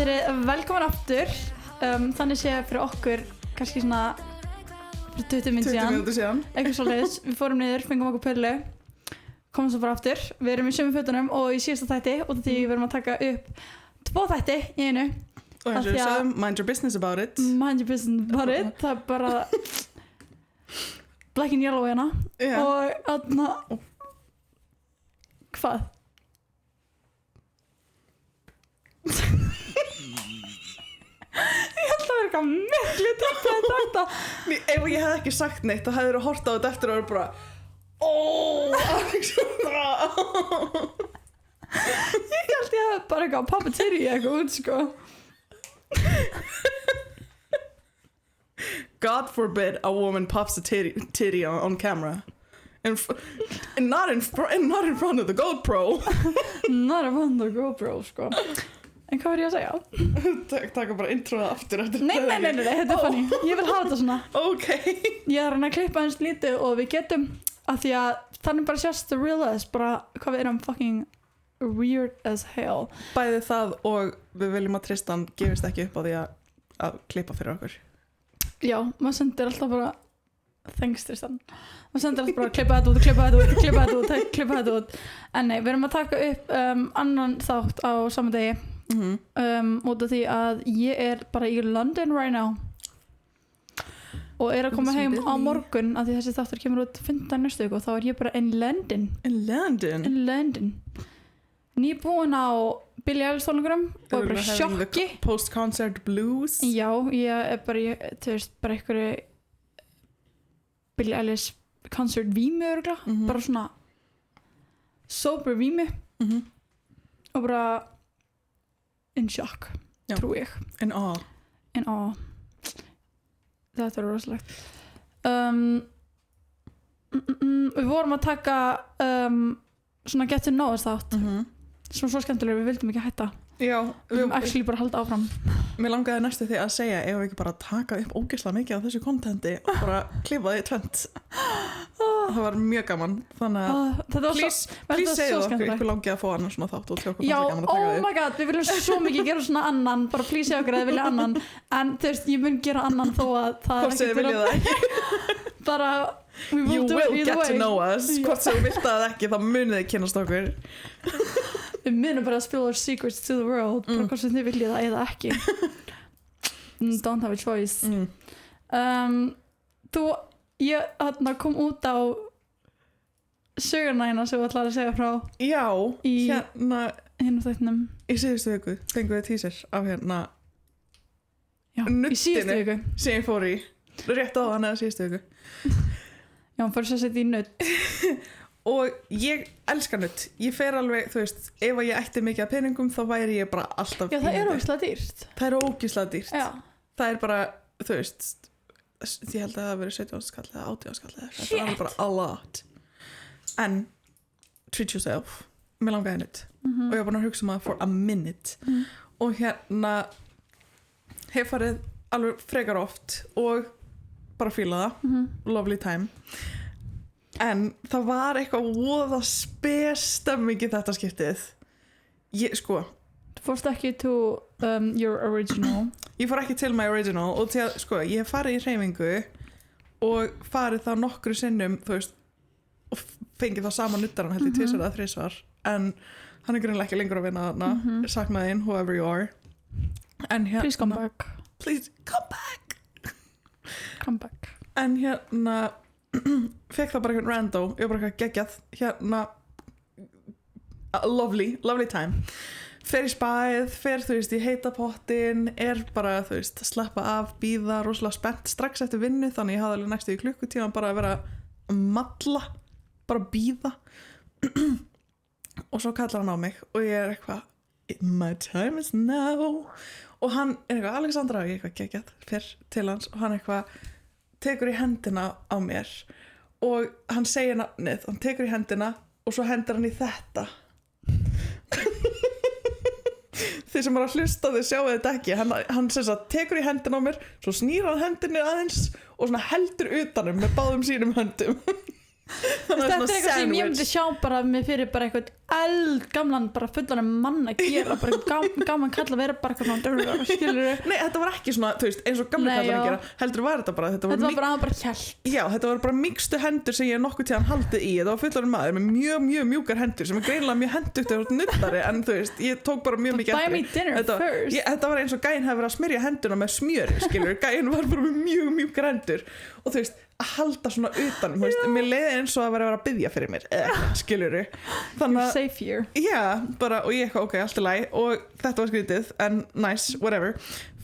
Verið velkomin aftur. Þannig sé fyrir okkur kannski svona fyrir 20 mínútur síðan. Eitthvað svoleiðis. Við fórum niður, fengum okkur pullu, komum svo bara aftur. Við erum í sömu fötunum og í síðasta þætti út af því við erum að taka upp 2 þætti í einu. Og eins og við sagðum, mind your business about it. Mind your business about it. Það er bara black and yellow hérna. Yeah. Og þarna hvað? Ég held að vera eitthvað miklu tippið en þetta. Ef ég hefði ekki sagt neitt þá hefði þú hort á þetta eftir og verið bara Alexandra. Ég held ég hefði bara eitthvað pappatýri eitthvað út sko. God forbid a woman pops a titty on camera. And not in front of the GoPro. Not in front of the GoPro sko. En hvað var ég að segja? Taka bara introða aftur eftir Nei, þetta er funny. Ég vil hafa þetta svona. Ok. Ég er að klippa eins lítið og við getum af því að þannig bara sést the real us, bara hvað við erum fucking weird as hell. Bæði það og við viljum að Tristan gefist ekki upp á því að klippa fyrir okkur. Já, maður sendir alltaf bara thanks Tristan. Maður sendir alltaf bara klippa þetta út. En nei, við erum að taka upp annan þátt á sama degi. Út af því að ég er bara í London right now og er að koma heim á morgun af því þessi þáttur kemur út 15. næstu viku og þá er ég bara in London nýbúin á Billie Eilish tónleikunum og er bara sjokki post-concert blues. Já, ég er bara bara einhverju Billie Eilish concert vímu örugglega, bara svona sober vímu og bara in shock, trú ég. In awe. Þetta er rosalegt. Við vorum að taka svona get to know us þátt sem svo skemmtilega, við vildum ekki hætta. Já, við actually bara halda áfram. Mér langaði næstu því að segja ef við ekki bara taka upp ógeðslega mikið af þessu kontenti og bara klippa því í tvent. Það var mjög gaman, þannig að please segðu okkur ykkur langið að fá annan svona þátt og tjók og já, gaman að taka oh my god, við viljum svo mikið gera svona annan, bara please segðu okkur að þið vilja annan, en þú veist, ég mun gera annan þó að það hvort sem þið viljið það ekki bara you will get to know us, hvort sem þið vilt það ekki þá munið þið kynnast okkur. Við munum bara að spill our secrets to the world, bara hvort sem þið viljið það eða ekki. Don't have a choice. Ég kom út á söguna hérna sem við ætlaði að segja frá. Já, hérna þættinum. Í síðustu viku fengum við teaser af hérna í síðustu viku sem ég fór í rétt á hann eða síðustu viku. Já, hann fór svo að setja í nudd. Og ég elska nudd. Ég fer alveg, þú veist, ef ég ætti mikið af peningum þá væri ég bara alltaf Já, það er ógeðslega dýrt. Það er ógeðslega dýrt. Já. Það er bara, þú veist, ég held að það hafi verið 17 skall eða 18 skall eða þetta var bara a lot. En treat yourself. Mér langaði nudd. Og ég var búin að hugsa það for a minute. Og hérna hef farið alveg frekar oft og bara fíla það. Lovely time. En það var eitthvað voða spesstemming í þetta skiptið. Þú fórst ekki to your original. Ég fór ekki til my original og til að, ég hef farið í hreyfingu og farið þá nokkru sinnum, þú veist, og fengið þá sama nuttaran held ég 2 eða 3 en hann er greinilega ekki lengur að vinna þarna. Saknaði þín, whoever you are. En hérna, please come back. Please come back. Come back. En hérna fekk það bara einhvern rando, ég var bara geggjað hérna lovely time. Fer í spæð, þú veist, í heita pottin, er bara, þú veist, slappa af, bíða, rosalega spennt strax eftir vinnu, þannig ég hafði alveg næstu í klukkutíma bara að vera malla, bara bíða og svo kallar hann á mig og ég er eitthvað my time is now og hann er eitthvað Alexandra og ég eitthvað geggjað, fer til hans og hann eitthvað tekur í hendina á mér og hann segir nafnið, hann tekur í hendina og svo hendur hann í þetta. Þið sem að hlusta þið sjáu þetta ekki, hann sem sagt tekur í hendina á mér, svo snýr hann hendinni aðeins og svona heldur utanum með báðum sínum höndum. Þetta er eitthvað sem ég myndi sjá bara mig fyrir bara eitthvað eldgamlan bara fullan mann að gera bara gaman kall að vera bara eitthvað skilur. Nei, þetta var ekki svona, þú veist, eins og gamli kallar að gera heldur var þetta bara þetta var bara hjælt já, þetta var bara mýkstu hendur sem ég nokkuð tíðan haldið í þetta var fullan maður með mjög mjúkar hendur sem er greinilega mjög hendugt eða nuttari en þú veist, ég tók bara mjög mikið þetta var eins og gæinn hefði verið að smyrja henduna með smjöri, skilur, gæinn var bara með mjög mjúkar hendur og þú veist að halda svona utan, mér leiði eins og að vera að biðja fyrir mér, skiluru þannig að, safe here já, bara, og ég eitthvað, ok, allt í lagi og þetta var skrítið, en nice, whatever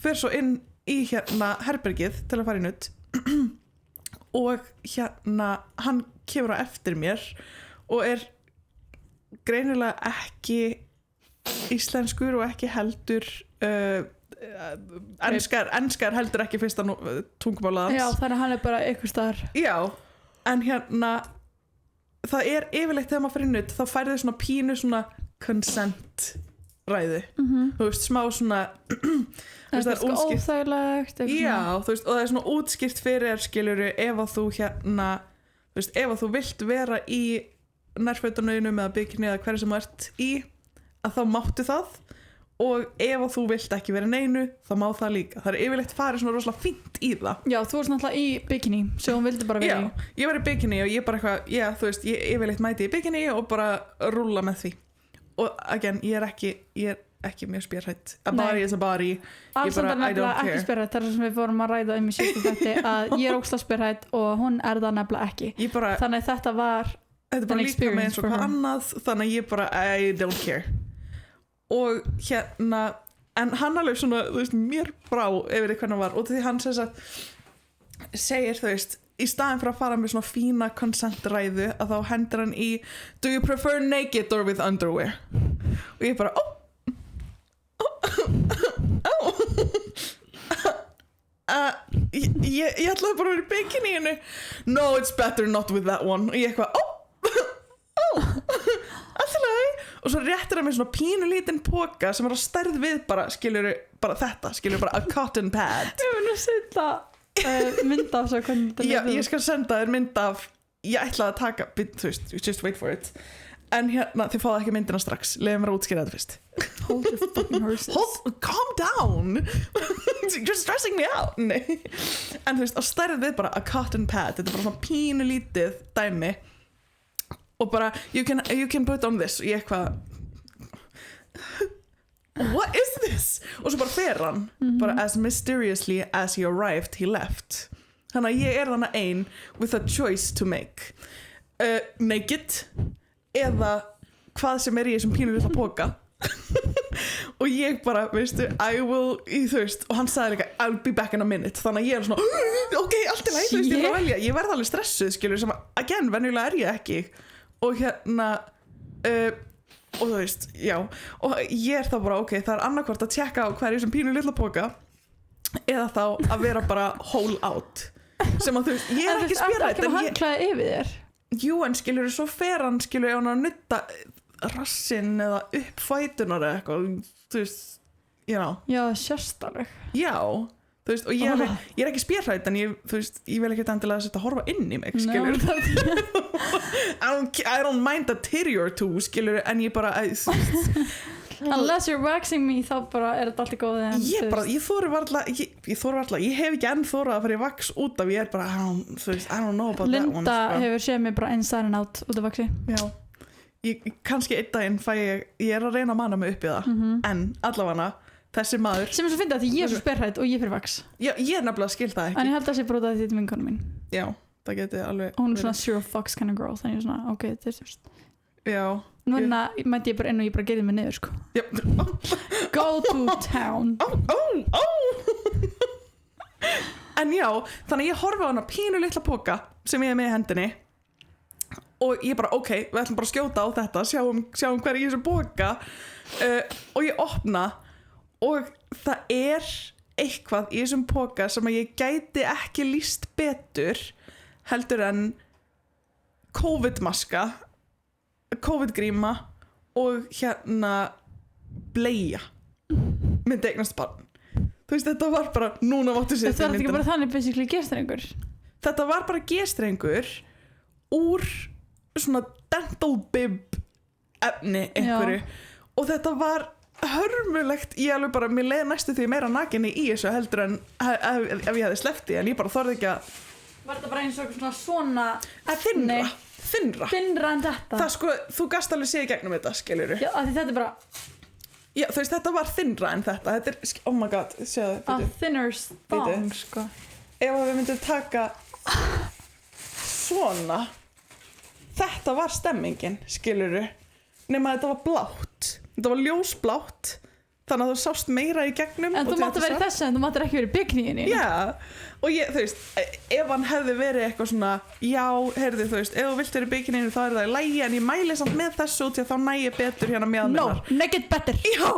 fyrir svo inn í hérna herbergið til að fara í nutt og hérna hann kemur á eftir mér og er greinilega ekki íslenskur og ekki heldur enskar heldur ekki fyrsta tungumálað hans já þannig að hann er bara eitthvað staðar já en hérna það er yfirleitt þegar maður fyrir nutt þá færðu svona pínu svona consent ræðu þú veist smá svona það er óþægilegt já þú veist og það er svona útskýrt fyrir skiluru ef að þú hérna þú veist ef að þú vilt vera í nærfötunauðinum eða bikini eða hverju sem þú ert í að þá máttu það og ef þú vilt ekki vera neinu þá má það líka, það er yfirleitt farið svona rosalega fínt í það já, þú varst náttúrulega í bikini sem hún vildi bara vera í já, ég var í bikini og ég bara eitthvað já, þú veist, ég yfirleitt mæti í bikini og bara rúlla með því og again, ég er ekki mjög spjörhætt a body is a body alls er nefnilega ekki spjörhætt þar sem við fórum að ræða í síðustu þætti að ég er ógeðslega spjörhætt og hún er það nefnilega ekki þannig að þetta var bara líka með eins og hvað annað þannig að ég bara, I don't care og hérna en hann alveg svona, þú veist, mér brá yfir því hvernig hann var og því hann segir, þú veist í staðin fyrir að fara með svona fína consent ræðu að þá hendur hann í do you prefer naked or with underwear og ég bara ég ætlaði bara að vera í bikiníinu no, it's better not with that one og ég eitthvað alltaf og svo réttir hann með svona pínu lítinn póka sem er á stærð við bara skilur bara a cotton pad ég mun að setja mynd af svo hvernig þetta já, ég skal senda þér mynd af ég ætlaði að taka, þú veist, just wait for it en hérna, þið fáðu ekki myndina strax leiðum mér að útskýra þetta fyrst hold your fucking horses calm down you're stressing me out nei. En þú veist, á stærð við bara a cotton pad þetta er bara svona pínu lítið dæmi og bara you can put on this og ég eitthvað what is this og svo bara fer hann bara as mysteriously as he arrived he left þannig að ég er þannig ein with a choice to make naked eða hvað sem er í þessum pínu lilla póka og ég bara, veistu, þú veist og hann sagði líka, I'll be back in a minute þannig að ég er svona, ok, allt í lagi þú veist, ég verð alveg stressuð, skilur sem að, again, venjulega er ég ekki og hérna og þú veist, já og ég er þá bara, ok, það er annarkvort að tjekka á hverju sem pínu lilla póka eða þá að vera bara whole out sem að þú veist, ég er ekki spjörrætt en hann klæði yfir þér jú, en skilur svo fer hann skilur ef hann að nutta rassinn eða upp fætunar eða eitthvað þú veist, já sérstaklega já, þú veist, og ég er ekki spjörrætt en þú veist, ég vil ekki endilega að setja að horfa inn í mig, skilur I don't mind a titty or two, skilur, en ég bara unless you're waxing me þá bara er þetta allt í góði ég þóri varla ég hef ekki enn þórað að fara í wax út af ég er bara, þú veist, I don't know about Linda that one Linda hefur séð mig bara inside and out út af waxi já kannski einn daginn fæ ég er að reyna að manna mig upp í það en allavega þessi maður sem er svo fyndið að ég er svo sperrætt og ég fyrir wax já, ég er nefnilega skil það ekki en ég held að það sé bara út af því þetta vinkonu mín já, það geti alveg og hún er svona zero fucks kind of girl þannig ég er svona, ok, þetta er styrst já núna mætti ég bara inn og ég bara getið mig niður sko já. go to town en já, þannig ég horfa á hana pínu litla póka sem ég er með í hendinni og ég bara, ok, við ætlum bara að skjóta á þetta sjáum hver í þessu póka og ég opna og það er eitthvað í þessum póka sem að ég gæti ekki lýst betur heldur en COVID-maska COVID-gríma og hérna bleia myndi eignast barn þú veist, þetta var bara, núna máttu sér þetta var ekki bara þannig basically G-strengur þetta var bara G-strengur úr svona dental bib efni einhverju og þetta var hörmulegt, ég alveg bara mér leið næstu því meira nakinni í þessu heldur en ef ég hefði sleppt því en ég bara þorði ekki að var þetta bara eins og svona þynnra en þetta það sko, þú gast alveg séð í gegnum þetta skilurðu já, af því þetta er bara já, þú veist, þetta var þynnra en þetta er, oh my god, séu a thinner thong sko. Ef við myndum taka svona þetta var stemmingin, skilurðu nema þetta var blátt þetta var ljósblátt þannig að þú sást meira í gegnum en þú mátti verið þessu en þú mátti ekki verið bikníinni já, og ég, þú veist ef hann hefði verið eitthvað svona já, heyrðu, þú veist, ef þú vilt verið bikníinni þá er það í lagi, en ég mæli samt með þessu út því að þá næ ég betur hérna með no, naked better já,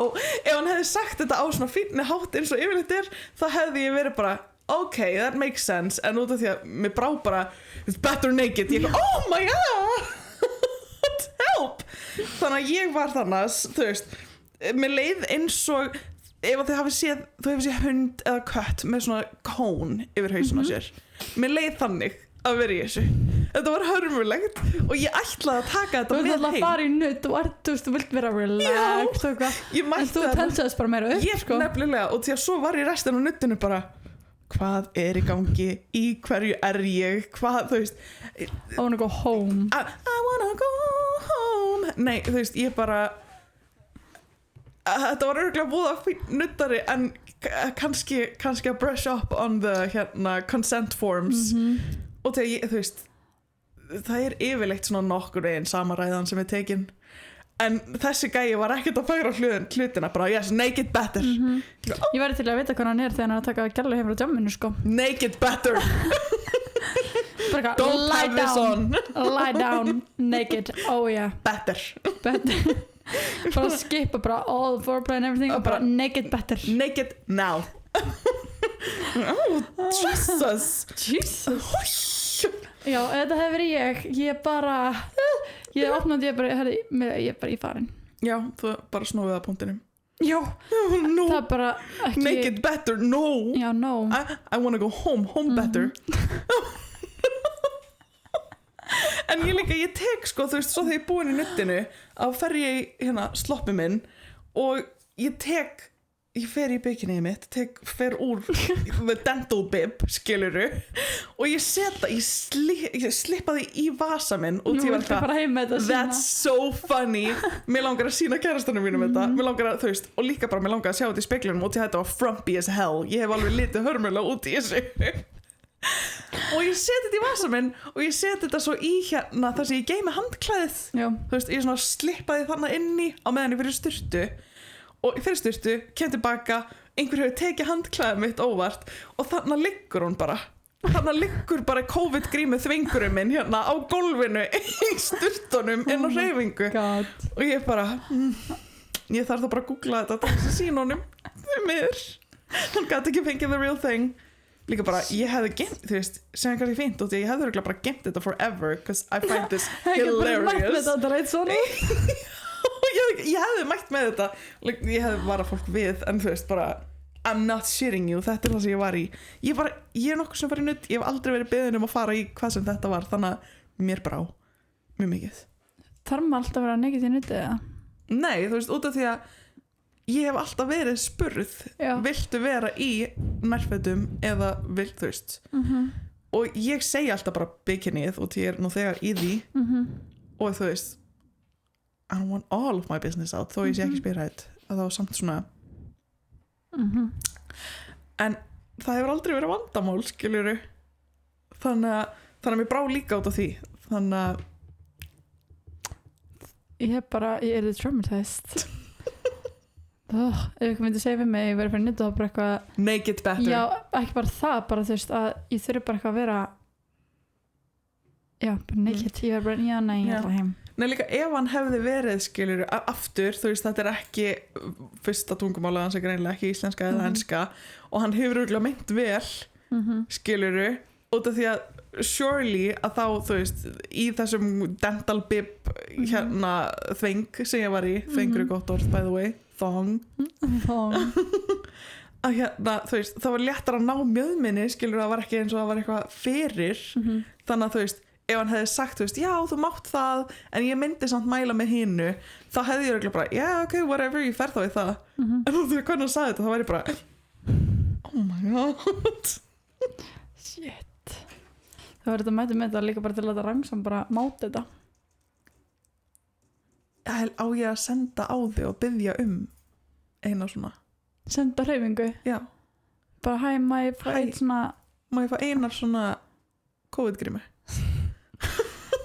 ef hann hefði sagt þetta á svona fínni hátt eins og yfirleitt er þá hefði ég verið bara ok, that makes sense, en út af því að mér brá bara, it's better naked ég, oh my god help, þannig að ég var þannig, þú veist mér leið eins og ef þið hafið séð hund eða kött með svona kón yfir hausinn á sér mér leið þannig að vera í þessu þetta var hörmulegt og ég ætlaði að taka þetta með heim þú ætlaði að fara í nutt og þú vilt vera relaxed og eitthvað en þú tensaðist bara meira upp ég nefnilega, og því að svo var ég restin á nuttinu bara hvað er í gangi, í hverju er ég hvað, þú veist I wanna go home I wanna go home nei, þú veist, ég bara þetta var örgulega búið nuttari en kannski að brush up on the consent forms og þegar ég, þú veist það er yfirleitt svona nokkur veginn samaræðan sem er tekin en þessi gæi var ekkert að færa hlutina bara yes, naked better ég væri til að vita hvað hann er þegar hann er að taka gælu heim frá jamminu sko naked better don't have this on lie down naked, oh yeah better bara skipa bara all the foreplay and everything og bara naked better naked now oh Jesus já, þetta hefur verið ég bara ég opnaði, ég er bara í farin já, þú bara snúið að punktinum já, no. það er bara ekki naked better, no já, no I wanna go home better en ég tek sko, þú veist, svo þegar ég er búin í nuttinu að fer ég hérna sloppi minn og ég fer í bikinið mitt fer úr the dental bib, skiluru og ég seta, ég slippa því í vasa minn og ég var það that's so funny mér langar að sína kærastanum mínum þetta mér langar að, þú veist, og líka bara mér langar að sjá þetta í speglinum og þetta var frumpy as hell ég hef alveg litið hörmulega út í þessu og ég seti þetta í vasa minn og ég seti þetta svo í hérna þar sem ég geymi handklæðið þú veist, ég svona slippaði þannig inni á meðan ég fyrir sturtu og fyrir sturtu, kem tilbaka einhver hefur tekið handklæðið mitt óvart og þannig liggur hún bara COVID-grímið þvingurinn minn hérna á gólfinu í sturtunum inn á hreyfingu og ég bara ég þarf þá bara að googla þetta til þess að sína honum því miður hann gæti ekki fengið the real thing líka bara, ég hefði gemt, þú veist sem kannski fínt og því ég hefði örugglega bara gemt þetta forever because I find this hilarious ég hefði mætt með þetta ég hefði varað fólk við en þú veist bara I'm not shitting you, þetta er það sem ég var í ég er nokkuð sem var í nutt ég hef aldrei verið beðin um að fara í hvað sem þetta var þannig að mér brá mjög mikið þarf maður alltaf að vera nekið í nutti eða? Nei, þú veist, út af því að ég hef alltaf verið spurð viltu vera í nærfötum eða vilt, þú veist og ég segi alltaf bara bikinið og ég er nú þegar í því og þú veist I don't want all of my business out þó ég sé ekki spyrhætt að það var samt svona en það hefur aldrei verið vandamál skiljuru þannig að mér brá líka út af því þannig að ég er traumatized ef ég myndi segja við mig ég verið fyrir nýttu þá bara eitthvað naked better já, ekki bara það, bara þú veist að ég þurfi bara eitthvað að vera já, bara naked ég verið bara, nei, ég ætla heim Nei, líka ef hann hefði verið skilur aftur, þú veist, þetta er ekki fyrsta tungumála hans er greinilega ekki íslenska eða enska og hann hefur örugglega meint vel skiluru, út af því að surely að þá, þú veist í þessum dental bib hérna þveng sem ég var í þvengur er gott orð, by the way thong að hérna, þú veist, það var léttar að ná mjöðminni skilur, það var ekki eins og það var eitthvað fyrir þannig að þú veist ef hann hefði sagt, þú veist, já, þú mátt það en ég myndi samt mæla með hinnu þá hefði ég örugglega bara, já, ok, whatever, ég fer þá í það en þú veist, hvernig hann sagði þetta, þá var ég bara oh my god Shit. Það var þetta mæti með þetta líka bara til að þetta rangsam bara máta þetta. á ég að senda á þig og biðja eina svona Senda hreyfingu. já, Bara hæ, má ég fá Hæ. eitt svona, má ég fá einar svona COVID-grími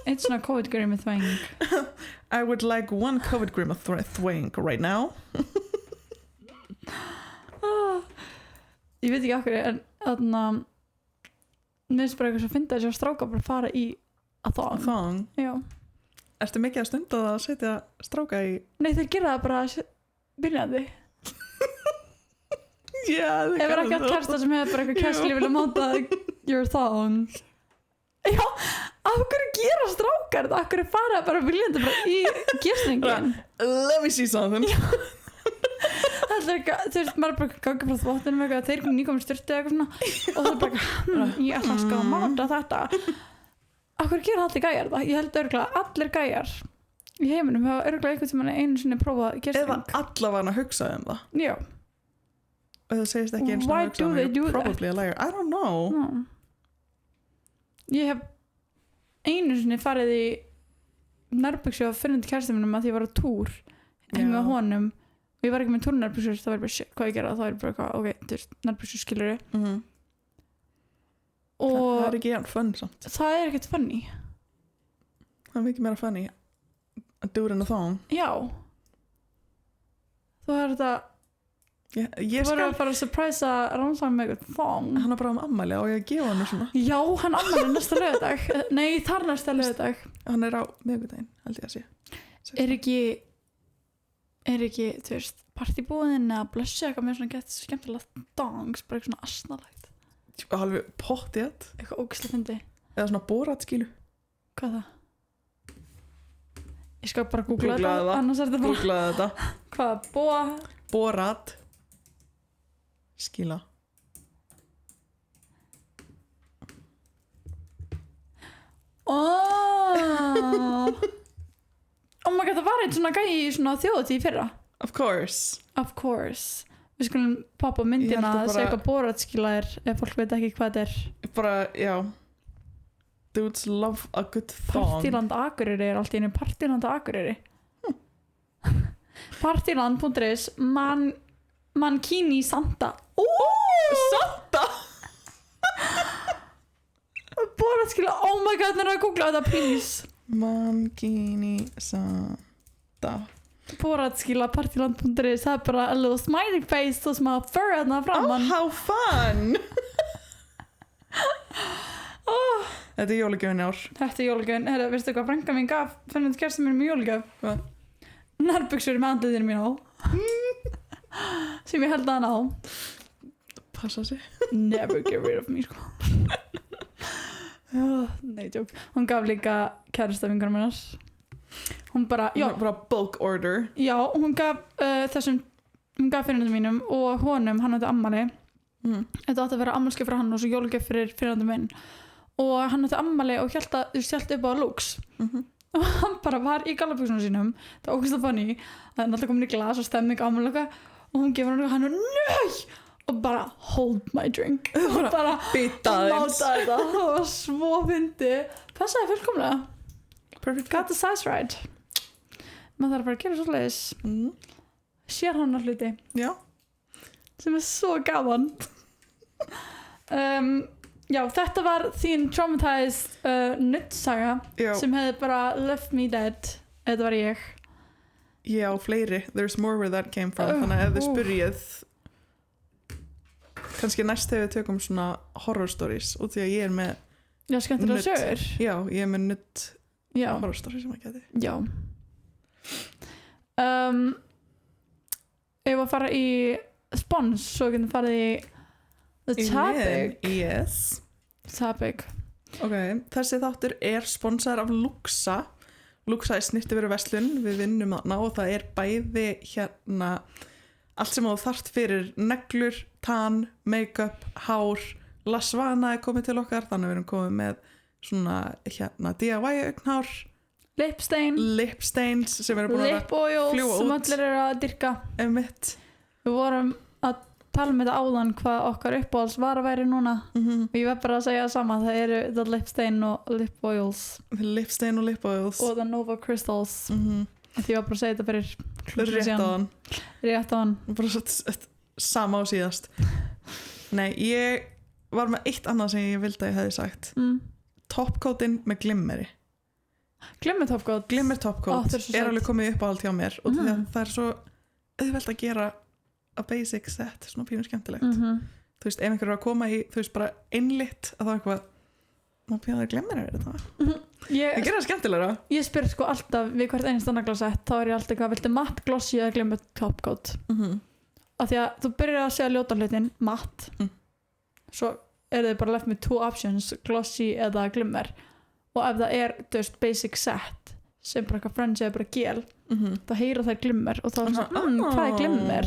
eitt svona COVID-grími þvæng. I would like one COVID-grími thwing right now Ég veit ekki okkur, en þarna mér finnst bara eitthvað svo fyndið að sjá stráka bara fara í að þong. thong, Já. ertu mikið að stunda það að setja stráka í Nei, þeir gera það bara byrjandi. já, Ef er ekki að kærsta sem hefur bara eitthvað kærskli vilja máta your thong. Já, af hverju gera strákar þetta? Af hverju fara bara viljandi bara í gisningin? let me see something Það er eitthvað, þú veist, maður er bara gangið frá þvottinum eitthvað, þeir nýkomur styrtið eitthvað svona og það er bara, ég ætla að ská máta þetta. Af hverju gera allir gæjar það? Ég held örugglega allir gæjar í heiminum hafa örugglega einhvern tímann einu sinni prófað gisning. eða allavega að hugsa það Já. og það segist ekki eins og Why að hugsa do they do you're that? probably a liar, I don't know Já. Ég hef einu sinni farið í nærbuxu á fyrirhundi kærasta mínum að því ég var á túr heim með honum og ég var ekki með túrnærbuksu þá var ég bara shit, hvað ég gera, þá er ég bara eitthvað ok, þú veist, nærbuksu skilur og það er ekki jafn fun samt það er ekkert funny. það er mikið meira funny að do it in a thong Já, þú er þetta ég þú voru skal, að fara að surprisa rannsaka með eitthvað thong. hann er bara ammæli og ég að gefa hann svona Já, hann afmælir næsta laugardag. Nei, þar næsta laugardag. hann er á miðvikudaginn, held ég að sé Er ekki, þú veist, partybúðin eða blessu eitthvað með svona gett skemmtilega dongs, bara eitthvað svona asnalegt. alveg pottið Eitthvað ógeðslega fyndi. eða svona boratskilu Hvað er það? Ég skal bara googla Googlaðu þetta, það. annars er þetta bara googlaði þetta, hvað, borat skila Oh my god, það var eitt svona gæi í svona þjóðatíð í fyrra. of course Of course. Við skulum poppa Ég myndina held að að segja bara- hvað boratskila er ef fólk veit ekki hvað þetta er. bara, já dudes love a good thong Partíland Akureyri er allt í einu Partíland Akureyri. Partíland.is Mankini Santa. Santa Boratskila, oh my god, það er að googla þetta, please. Mankini Santa Boratskila Partíland.is, það er bara a little smiley face og smá fur þarna oh framan. how fun þetta er jólagjöfin í ár Þetta er jólagjöfin. Herra, veistu hvað frænka mín gaf fyrir kærasta mér með jólagjöf? Hvað? Nærbuxur með andliðinu mín á. Sem ég held að hann á. passa sig Never get rid of me, sko. Nei, tjók. Hún gaf líka kærasta vingunum hennar. Hún bara, já, bara bulk order hún gaf hún gaf fyrirhundum mínum og honum, hann átti ammali. Þetta átti að vera ammalskjöf fyrir hann og svo jólagjöf fyrir fyrirhundum minn. Og hann átti ammali og hélt upp á Lux. Og hann bara var í gallabuxunum sínum. Það var ógeðslega funny. Það er náttúrulega komin í glas og stemming ammali og hún gefur hann og nei! Og bara hold my drink og bara bita máta þess þetta. Það var svo fyndi. Passaði fullkomlega. perfect Got the size right. Maður þarf bara að gera svo leiðis. Sér hann að hluti já, sem er svo gaman. Já, þetta var þín traumatized nuttsaga já, sem hefði bara left me dead. Þetta var ég. já, fleiri there's more where that came from þannig að ef þið spyrjið kannski næst þegar við tökum svona horror stories út því að ég er með Já, skemmtilega Nutt. sögur. já, ég er með nutt Já, horror stories sem ekki að já. Ef að fara í spons svo getum farið í the topic. yes Topic. ok, þessi þáttur er sponsor af Luxa Luxa er snirtivöru verslun við vinnum þarna og það er bæði hérna allt sem þú þarft fyrir neglur, tann, make-up, hár Lasvana er komið til okkar þannig að við erum komið með svona DIY augnhár, lip stains sem eru búin lip oils fljúga sem út. allir eru að dyrka. Einmitt. Við vorum að tala um þetta áðan hvað okkar uppáhalds var að væri núna og ég verð bara að segja það sama, það eru the lip stain og lip oils Lip stain og lip oils og the Nova Crystals því ég var bara að segja þetta fyrir rétt á hann bara sama á síðast. Nei, ég var með eitt annað sem ég vildi að ég hefði sagt topcoatin með glimmeri. Glimmer topcoat Topcoat er alveg komið upp á allt hjá mér og það er svo auðvelt að gera a basic set, svona pínu skemmtilegt. Þú veist, ef einhver er að koma í, þú veist, bara einlitt að það er eitthvað má pínu að glimmeri þetta. Ég gera það skemmtilegra. Ég spyr sko alltaf við hvert einasta naglasett, þá er ég alltaf hvað, viltu matt, glossy eða glimmer topcoat? Af því að þú byrjar að segja ljóta hlutin matt, svo eru þið bara left með 2 options, glossy eða glimmer. Og ef það er, þú veist, basic set sem bara eitthvað frenzy eða bara gel þá heyra það glimmer og þá er svona hvað er glimmer?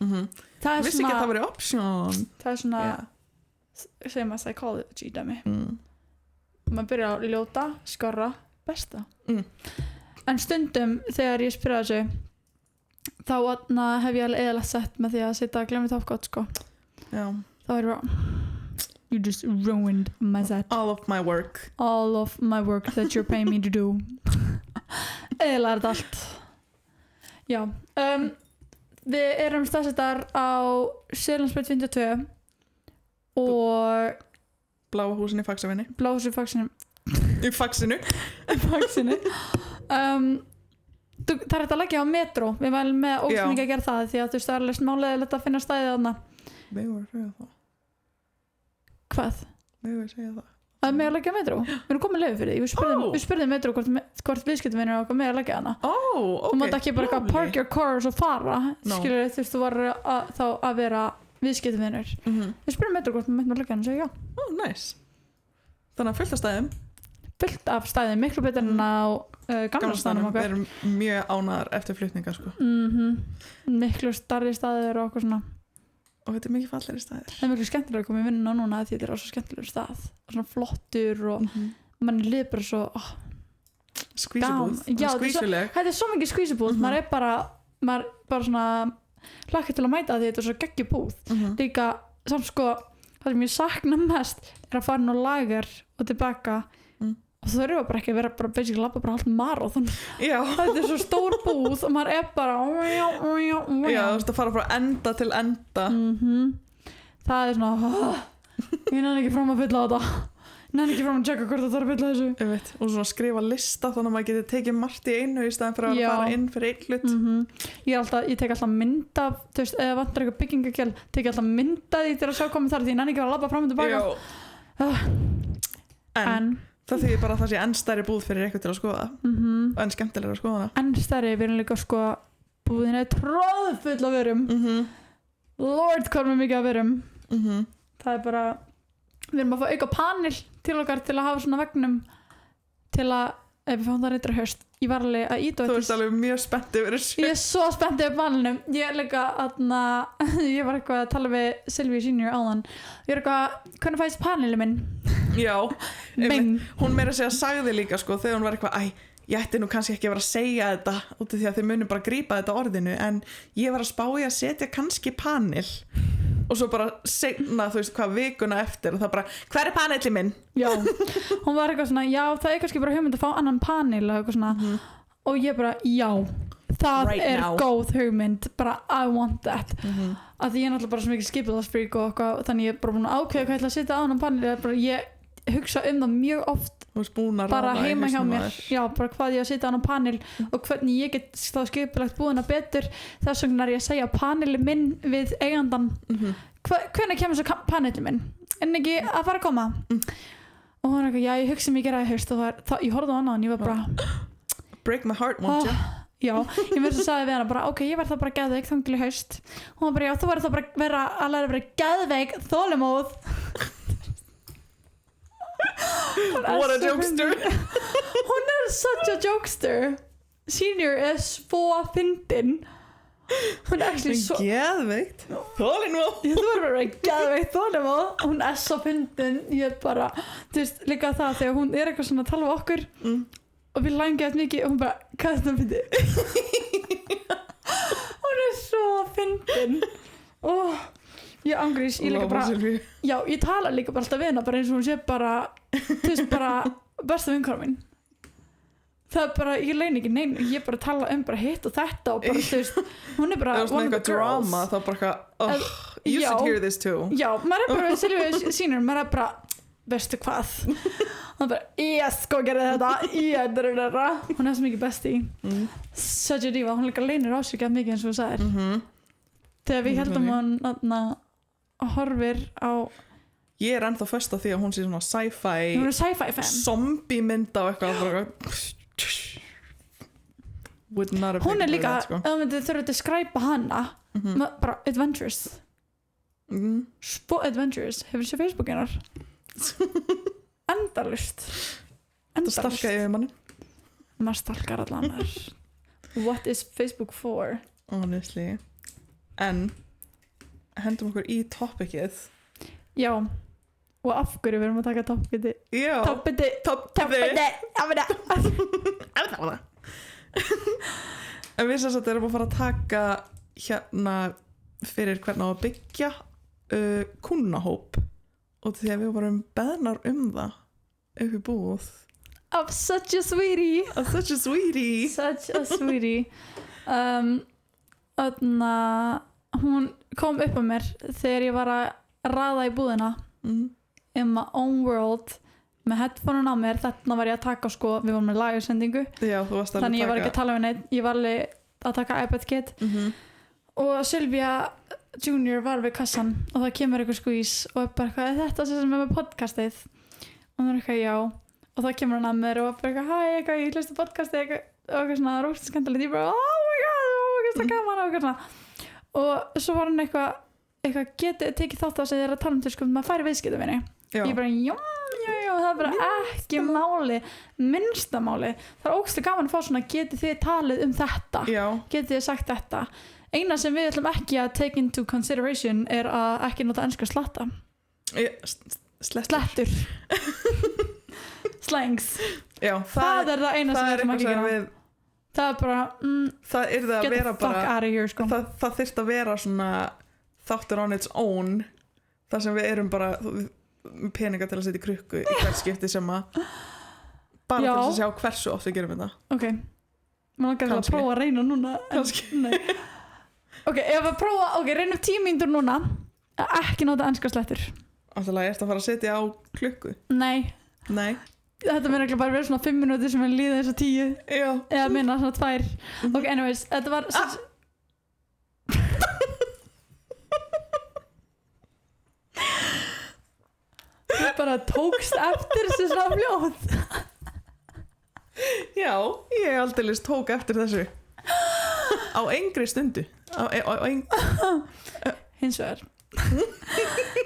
Það er vissi ekki að það væri option. Það er svona segjum að psychology dæmi maður byrjar á ljóta, skorra, besta en stundum þegar ég spyrir þessu þá hef ég alveg eðalegt sett með því að setja glimmer topcoat sko. Þá er ég you just ruined my set. All of my work that you're paying me to do. Eðla er þetta allt. Já. Við erum staðsettar á Seljalandsbraut 52 og Bláa húsinu í Faxavinni. Bláa húsinu í Faxinu. Í Faxinu. Það er þetta að leggja á metro. Við værum með ósningi að gera það því að þú veist það er alveg smálega að finna stæðið þarna. Við vorum að segja það. Hvað? Við vorum að segja það. Að með að leggja metro? Við erum komið leyfi fyrir því. Við spurðum metro hvort viðskiptavinur okkar með að leggja hana. Þú mátt ekki bara eitthvað park your car og svo fara. Skilur þú veist, þú var þá að vera viðskiptavinur. Við spurðum metro hvort við mættum að leggja hana og segja já. Nice. Þannig að fullt af stæðum. Fullt af stæðum, miklu betur en á gamla staðnum okkar. Við erum mjög ánægðar eftir flutninga sko. Miklu stærri staðir og okkur svona. Og þetta er mikið fallegri staðir. Það er miklu skemmtilega að koma í vinnuna núna því þetta er á svo skemmtilegur stað og svona flottur og mann líður bara svo skvísubúð. Þetta er svo mikið skvísubúð maður er bara svona hlakkið til að mæta því þetta er svo geggjubúð líka samt sko það sem ég sakna mest er að fara nú lager og tilbaka og þú þurfa bara ekki að vera bara basically labba bara halvt marathon. Þetta er svo stór búð og maður er bara Já, þú veist að fara frá enda til enda. Það er svona ég nenni ekki fram að fylla á þetta ég nenni ekki fram að checka hvort það þarf að fylla þessu og svona skrifa lista þannig að maður getur tekið margt í einu í staðin fyrir að fara inn fyrir einn hlut. Ég tek alltaf mynd af þú veist, eða vantar eitthvað byggingakjál tek alltaf mynd af því til að sjá komið þar því ég nenni ekki að labba fram og tilbaka en það þýðir bara að það sé enn stærri búð fyrir eitthvað til að skoða og enn skemmtilega að skoða hana. Enn stærri, við erum líka að skoða búðin er tróðfull af vörum Lord hvað er mikið af vörum það er bara við erum að fá auka panel til okkar til að hafa svona vegnum til að ef við fáum það reyndra haust ég var alveg að íta þú ert alveg mjög spennt yfir þessu ég er svo spennt yfir panelnum ég er líka ég var eitthvað að tala við Silvíu senior áðan ég er eitthvað hvernig fæst panelið minn já hún meira að segja sagði líka sko þegar hún var eitthvað ég ætti nú kannski ekki að vera að segja þetta út af því að þið munum bara grípa þetta orðinu en ég var að spá í að setja kannski panel og svo bara seinna þú veist hvað vikuna eftir og það bara hver er panelið minn? Já, hún var eitthvað svona já það er kannski bara hugmynd að fá annan panel og eitthvað svona og ég bara já það er góð hugmynd bara I want that að því ég er náttúrulega bara svo mikið skipulagsfreak og eitthvað þannig ég er bara búin að ákveða hvað ég ætla að setja á annan panel ég hugsa það mjög oft bara heima hjá mér já, bara hvað ég að setja á annan panel og hvernig ég get þá skipulagt búðina betur þess vegna er ég að segja panelið minn við eigandan hvernig kemur svo panelið minn en ekki að fara að koma og hún er eitthvað, já ég hugsa mikið að haust og ég horfði á hana og ég var bara break my heart, won't you? Já, ég verði að sagði við hana bara ok, ég verði það bara geðveik þangil í haust hún var bara, já þú verði það bara vera að læra að vera geðveik þolimóð what a jokester hún er such a jokester senior er svo fyndin hún er actually svo geðveikt þolinmóð þú verður bara geðveikt þolinmóð hún er svo fyndin ég bara, þú veist, líka það þegar hún er eitthvað svona að tala við okkur og við lægum gett mikið og hún bara, hvað er þetta fyndið hún er svo fyndin ég angrís, ég líka bara já, ég tala líka bara alltaf við hana bara eins og hún sé bara, þú veist, bara besta vinkona mín það er bara, ég leyn ekki neina ég bara tala bara hitt og þetta og bara, þú veist, hún er bara one of the girls drama, þá bara you should hear this too já, maður er bara við Silvíu sínur, maður er bara veistu hvað hún er bara, yes, sko gerði þetta hún er svo mikið besti such a diva, hún líka leynir á sig ekki mikið eins og þú sagðir þegar við heldum hún horfir á ég er ennþá föst á því að hún sé svona sci-fi hún er sci-fi fan zombie mynda og eitthvað hún er líka ef þú myndir þurfa að skræpa hana bara adventures adventures, hefur þú séð Facebook hennar endalust þetta stalka yfir manni maður stalkar allan what is Facebook for honestly en hendum okkur í topicið já og af hverju við erum að taka topicið en við sem sagt erum að fara að taka hérna fyrir hvernig á að byggja kúnnahóp og því að við varum beðnar það upp í búð of such a sweetie hún kom upp á mér þegar ég var að raða í búðina in my own world með headphone á mér, þarna var ég að taka sko, við varum með lagarsendingu þannig ég var ekki að tala við neitt, ég var alveg að taka iPad Kid og Sylvia Junior var við kassan og það kemur eitthvað skvís og bara eitthvað, þetta sem er með podcastið og það er eitthvað já og það kemur hann að mér og bara eitthvað, hæ, eitthvað, ég hlusti podcastið og eitthvað svona róst skemmtilegt, ég bara, oh my god, það gaman og eitthvað svona og svo var hann eitthvað getið tekið þátt á sig þegar að tala til sko, maður færi viðskiptavini ég bara, já, það er bara ekki máli, minnsta máli það er ógeðslega gaman að fá svona getið þið talið um þetta getið þið sagt þetta eina sem við ætlum ekki að take into consideration er að ekki nota enska slatta slettur slangs já, það er það eina sem við ætlum ekki að gera það er bara það er það að vera bara here, sko. það þyrft að vera svona þáttur on its own þar sem við erum bara peninga til að setja í krukku í hvert skipti sem að bara til að sjá hversu oft við gerum þetta ok, maður langar að prófa að reyna núna ok, ef að prófa, reynum 10 mínútur núna að ekki nota enska slettur alltaf er þetta að fara að setja á klukku nei. Þetta mér ekki bara verið svona 5 minútur sem við líða þess að 10 eða minna svona 2 ok, anyways, þetta var þú bara tókst eftir þessu svona fljóð já, ég aldeilis tók eftir þessu á engri stundu hins vegar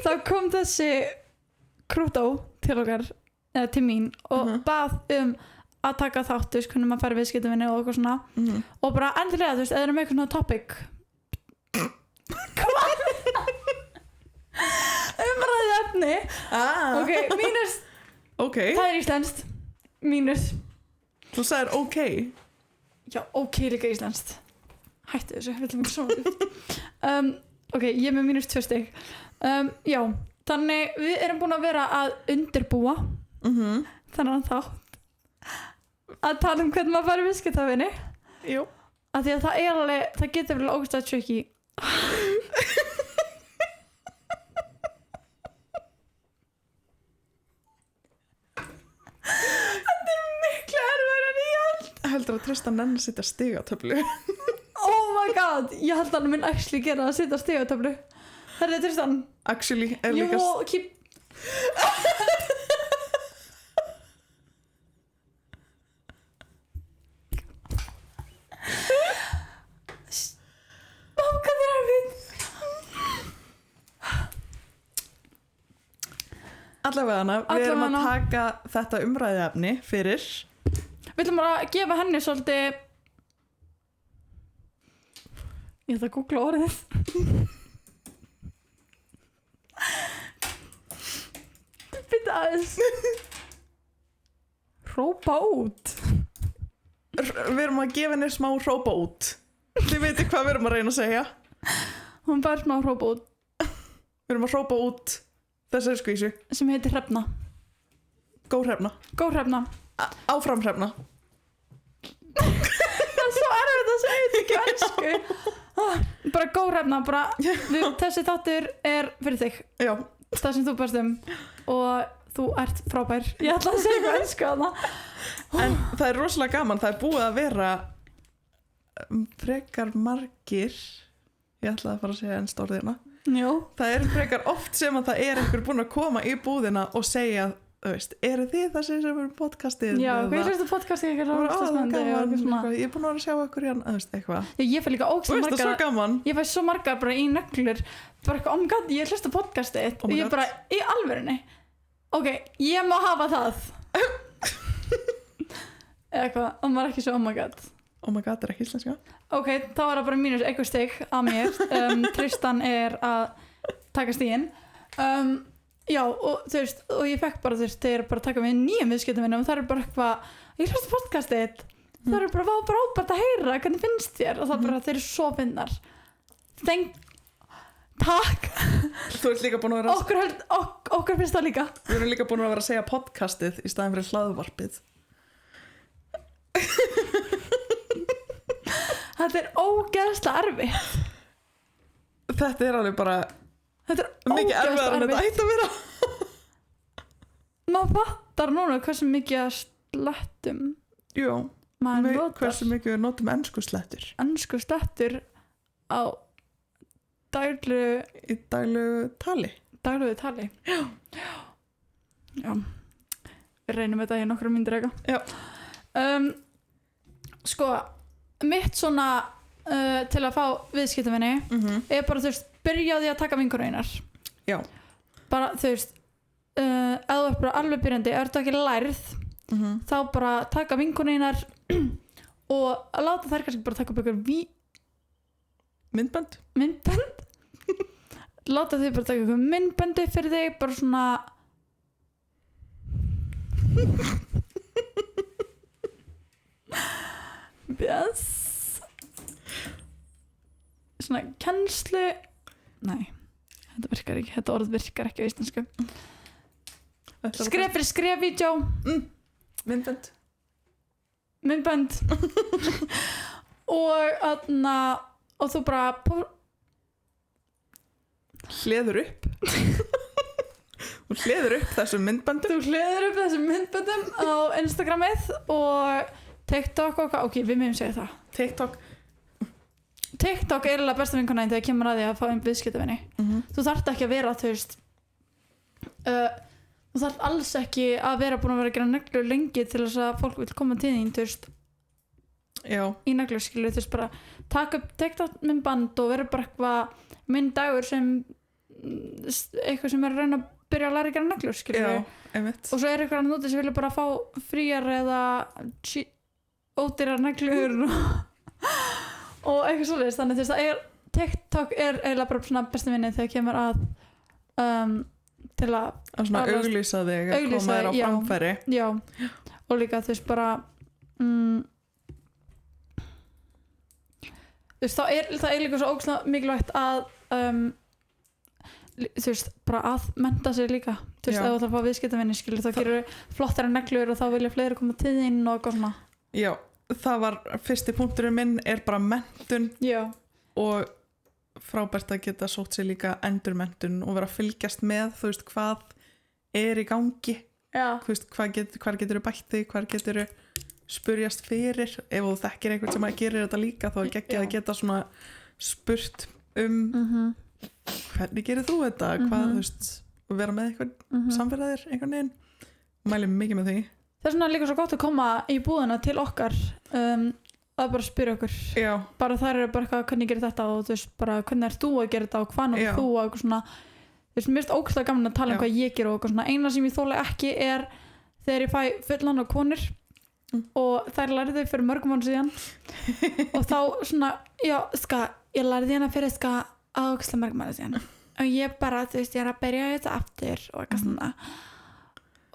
þá kom þessi krútó til okkar eða til mín og bað að taka þátt hvernig maður færi viðskiptavinni og eitthvað svona og bara endilega, þú veist, eða með eitthvað svona topic hvað? umræðið efni ok, mínus það er íslenskt mínus þú sagðir ok já, ok líka íslenskt hættu þessu, við ætlum ekki svona ok, ég er með mínus 2 stig já, þannig við erum búin að vera að undirbúa þannig þátt að tala hvernig maður færi viðskiptavinni af því að það er alveg, það getur vel ógeðslega tricky þetta er miklu erfiðara en ég held heldur að Tristan nenni að setja stigatöflu oh my god, ég held að hann minn actually gera að setja stigatöflu það er Tristan actually er líka keep hvað er erfið allavega við erum að taka þetta umræðuefni fyrir við ætlum bara að gefa henni svolítið Ég ætla að googla orðið. Býta aðeins. Hrópa út. Við erum að gefa henni smá hrópa út. Þið veitir hvað við erum að reyna að segja. Hún bara smá hrópa út. Við erum að hrópa út þessari skvísu. Sem heitir Hrefna. Góð Hrefna. Góð Hrefna. Áfram Hrefna. Það er svo erfitt að segja þetta ekki á ensku. Bara góð Hrefna, bara þessi þáttur er fyrir þig. Já. Það sem þú barst og þú ert frábær. Ég ætla að segja eitthvað ensku að það. En það er rosalega gaman, það er búið að vera frekar margir, ég ætla að fara að segja ennst orðina. Jú. Það er frekar oft sem að það er einhver búinn að koma í búðina og segja, þú veist, eru þið það sem er podcastið? Já, hvað er þetta podcastið ekki? Ég er búin að vera að sjá okkur hérna, þú veist, eitthvað. Ég fæ líka ógeðslega margar. Þú veist það svo gaman. Ég fæ svo margar bara í neglur, bara eitthvað, oh my god, ég hlusta podcastið. Oh my ég god. bara, í alvörunni. Ok, ég má hafa það. Eitthvað, og maður ekki svo oh my god. Oh my god, er ekki íslenska? Ok, þá er það bara mínus eitthvað stig að mér. Tristan er að taka stiginn. Já, og þú veist, og ég fekk bara, þú veist, þeir eru bara að taka við nýjum viðskiptum minnum og það er bara eitthvað, ég hlusta podcastið. Það er bara ábært að heyra, hvernig finnst þér? Og það er bara, þeir eru svo finnar. Takk. Þú ert líka búin að vera Okkur finnst það líka. Við erum líka búin að vera að segja podcastið í staðin fyrir hlaðvarpið. Þetta er ógeðslega erfitt. Þetta er alveg bara Þetta er mikið erfiðar en þetta ætti að vera. Maður fattar núna hversu mikið að slettum Jú, maður notar. hversu mikið við notum ensku slettur. Ensku slettur á Í daglegu tali. Daglegu tali. Já. Við reynum þetta í nokkru myndir eitthvað. Já. Sko, mitt svona til að fá viðskiptavinni er bara, þú veist, byrjaði að taka vinkonur einar. Já. Bara, þú veist, ef þú ert bara alveg byrjandi, ef þú ekki lærð, þá bara taka vinkonur einar og láta þær kannski bara taka upp ykkur Myndbönd. Láta þau bara taka ykkur myndböndi fyrir þig, bara svona yes. Svona kennslu. Nei, þetta virkar ekki. Þetta orð virkar ekki á íslensku. Skref fyrir skref vídeó. Myndbönd. Og þú bara hleður upp. Þú hleður upp þessum myndböndum á Instagramið og TikTok og ok, við meðum segja það. TikTok er alveg besta vinkonæðin þegar kemur að því að fá einn viðskiptavinni. Þú þarft ekki að vera, þú veist, þú þarft alls ekki að vera búin að vera að gera neglur lengi til þess að fólk vil koma til þín, þú veist. Já. Í neglur, skilur, þú veist, bara taka upp TikTok myndband og vera bara eitthvað minn dagur sem eitthvað sem er að reyna að byrja að læra að gera neglur, skilur. Já, einmitt. Og svo er eitthvað annað úti sem vilja bara fá fríar eða ódýrar neglur og eitthvað svoleiðis. Þannig, þú veist, TikTok er eiginlega bara svona bestu vinni þegar kemur að til að svona auglýsa þig, að koma þér á framfæri. Já, og líka þú veist bara þú veist, það er líka svo ógeðslega mikilvægt að þú veist, bara að mennta sig líka, þú veist, ef þú þarf að fá viðskiptavinni, skilur, þá gerur flottara neglur og þá vilja fleiri koma til þín og eitthvað svona. Já, það var fyrsti punkturinn minn er bara menntun. Já. Og frábært að geta sótt sér líka endurmenntun og vera að fylgjast með, þú veist, hvað er í gangi. Já. Þú veist, hvar getur þú bætt þig, hvar getur þú spurjast fyrir, ef þú þekkir einhvern sem að gerir þetta líka, þá er geggjað að geta svona spurt hvernig gerir þú þetta, hvað, þú veist, og vera með einhvern samfélagsir, einhvern veginn. Mælum mikið með því. Það er svona líka svo gott að koma í búðina til okkar að bara spyrja okkur. Já. Bara þær eru bara eitthvað, hvernig gerir þetta og þú veist, bara hvernig er þú að gera þetta og hvað er þú og eitthvað svona, þú veist, mér finnst ógeðslega gaman að tala hvað ég ger og eitthvað svona. Eina sem ég þóla ekki er þegar ég fæ fullan á konur og þær lærði þau fyrir mörgum mánuðum síðan og þá svona, já, ég lærði hérna fyrir sko áksla mörg mánuð síðan og ég bara, þú veist, ég er að byrja þetta aftur og eitthvað svona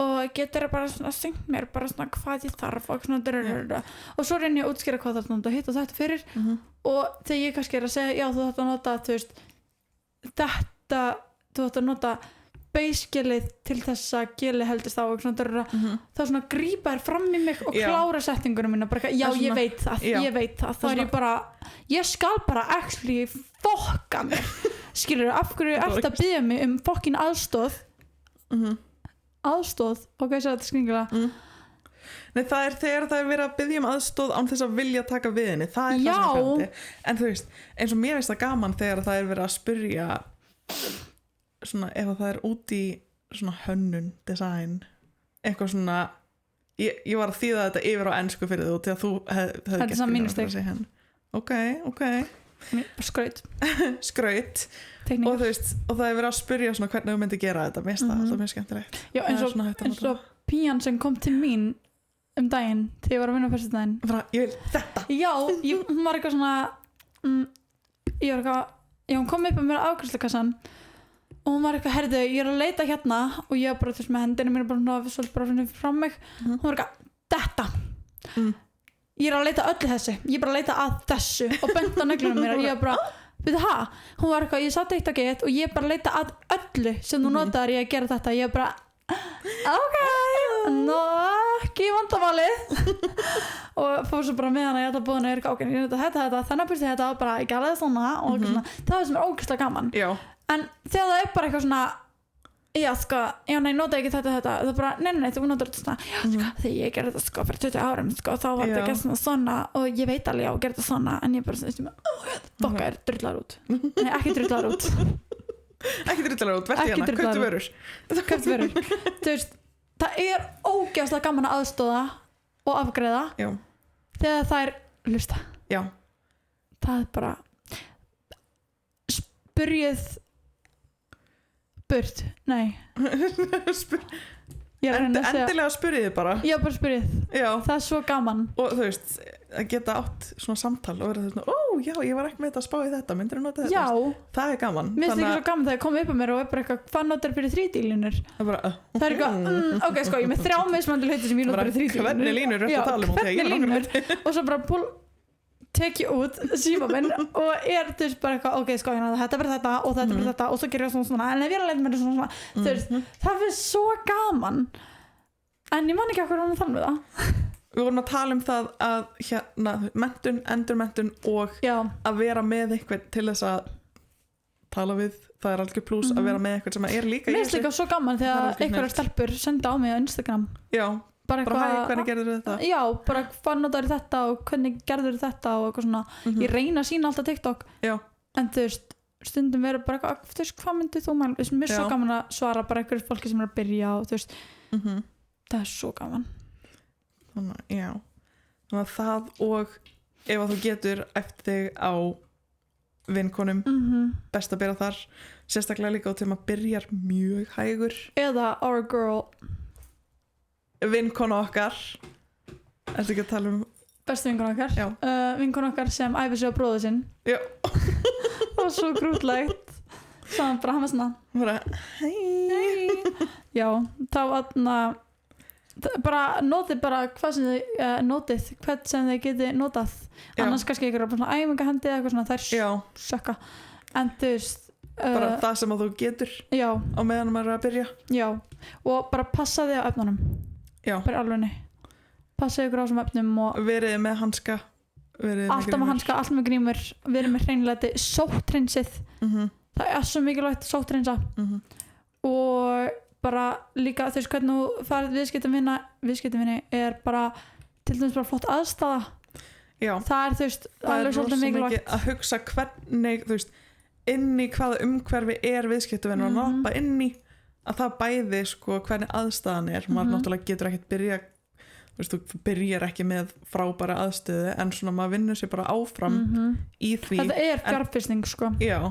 og getur bara svona syngt mér bara svona hvað ég þarf og svona og svo reyni ég að útskýra hvað það er hitt og þetta fyrir og þegar ég kannski er að segja já þú þarft að nota þú veist þetta, þú þarft að nota beiskilið til þess að gili heldist á og svona þá svona grípa þér fram í mig og klára setningunum mína bara já ég veit það þá er ég bara, ég skal bara actually fokka mér skilur af hverju ert að biðja mig fokkin aðstoð aðstóð og hvað er þetta skringilega Nei, það er þegar það er verið að biðja aðstóð án þess að vilja taka við henni það er það sem er hætti en þú veist, eins og mér veist það gaman þegar það er verið að spyrja svona, ef það er út í svona hönnun, design eitthvað svona ég var að þýða þetta yfir á ensku fyrir þú til að þú hefði gert fyrir ok skraut og þú veist, og það er verið að spyrja svona hvernig þú myndi gera þetta, mér finnst það alltaf mjög skemmtilegt já, eins og pían sem kom til mín daginn þegar ég var að vinna á föstudaginn ég vil þetta já, hún var eitthvað svona hún kom upp með mér afgreiðslukassan og hún var eitthvað, herðu, ég er að leita hérna og ég var bara þess með hendina mér bara svolítið bara finnir fram mig hún var eitthvað, þetta ég er að leita öllu þessu, ég er bara að leita að þessu og bent á neglunum mér og ég var bara, veitu það, hún var eitthvað, ég satt eitt að get og ég er bara að leita að öllu sem þú notaðar ég að gera þetta, ég er bara ok, ekki vandamálið og fór svo bara með hana ég ætla búin að ok, ég nota þetta, þannig byrsti þetta og bara, ég gæla það svona og svona, það er sem er ógeðslega gaman já. En þegar það er bara eitthvað svona já sko, já nei, nota ekki þetta það er bara, nei, þú notar þetta svona já sko, þegar ég gerði þetta sko fyrir 20 árum sko, þá var þetta ekki svona og ég veit alveg já, gerði þetta svona, en ég bara svona bokka er drullar út nei, ekki drullar út ekki drullar út, verði hérna, köptu vörur þú veist, það er ógeðslega gaman að aðstoða og afgreiða já. Þegar það er hlusta já. Það er bara spyrjið burt, nei endilega spyrjið bara já, bara spyrjið, það er svo gaman og þú veist, að geta átt svona samtal og vera svona, já, ég var ekki með þetta að spá í þetta, myndir þú nota þetta? Já, það er gaman mér finnst ekki svo gaman þegar ég kom upp á mér og er bara eitthvað, hvað notar fyrir 3D-línur? Það er eitthvað, ok, sko, ég er með 3 mismunandi hluti sem ég notar fyrir 3D-línur hvernig línur er þetta að tala um? Hvernig línur? Og svo bara tek ég út síma minn og er þú veist bara eitthvað, ok, sko, þetta verður þetta og þetta verður þetta og svo gerir ég svona en ef ég er að leita mér svona þú veist, það finnst svo gaman en ég man ekki okkur þannig við það Við vorum að tala um það að hérna, menntun, endurmenntun og að vera með eitthvað til þess að tala við, það er algjör plús að vera með eitthvað sem er líka mér finnst líka svo gaman þegar einhverjar stelpur senda á mig á Instagram bara hvernig gerður þetta? Já, bara hvað notar þetta og hvernig gerður þetta og eitthvað svona ég reyna að sína alltaf TikTok en þú veist, stundum verður bara eitthvað, þú veist, hvað myndið þú mæla mér er svo gaman að svara bara einhverjum fólki sem er að byrja og þú veist, það er svo gaman þannig að það og ef að þú getur eftir þig á vinkonum best að byrja þar sérstaklega líka á til maður byrjar mjög hægur eða our girl vinkona okkar ertu ekki að tala um bestu vinkona okkar vinkona okkar sem æfir sig á bróðu sinn það var svo grútlegt svo hann bara hann var svona hei já, þá bara notið bara hvað sem þið notið hvern sem þið getið notað annars kannski einhverja svona æfingahendi eitthvað svona þær sökka en þú veist bara það sem að þú getur á meðan maður er að byrja og bara passa þig á efnunum bara alveg passa ykkur á þessum efnum og verið með hanska alltaf með hanska, alltaf með grímur verið með hreinlega sóttrinsið það er svo mikilvægt sóttrinsa og bara líka þú veist hvernig þú farið viðskiptavinni er bara til dæmis bara flott aðstaða það er þú veist alveg svolítið mikilvægt að hugsa hvernig þú veist inn í hvaða umhverfi er viðskiptavinni og nappa inn í að það bæði sko hvernig aðstæðan er maður náttúrulega getur ekkert byrja þú byrjar ekki með frábæra aðstöðu en svona maður vinnur sér bara áfram í því þetta er fjárfesting sko að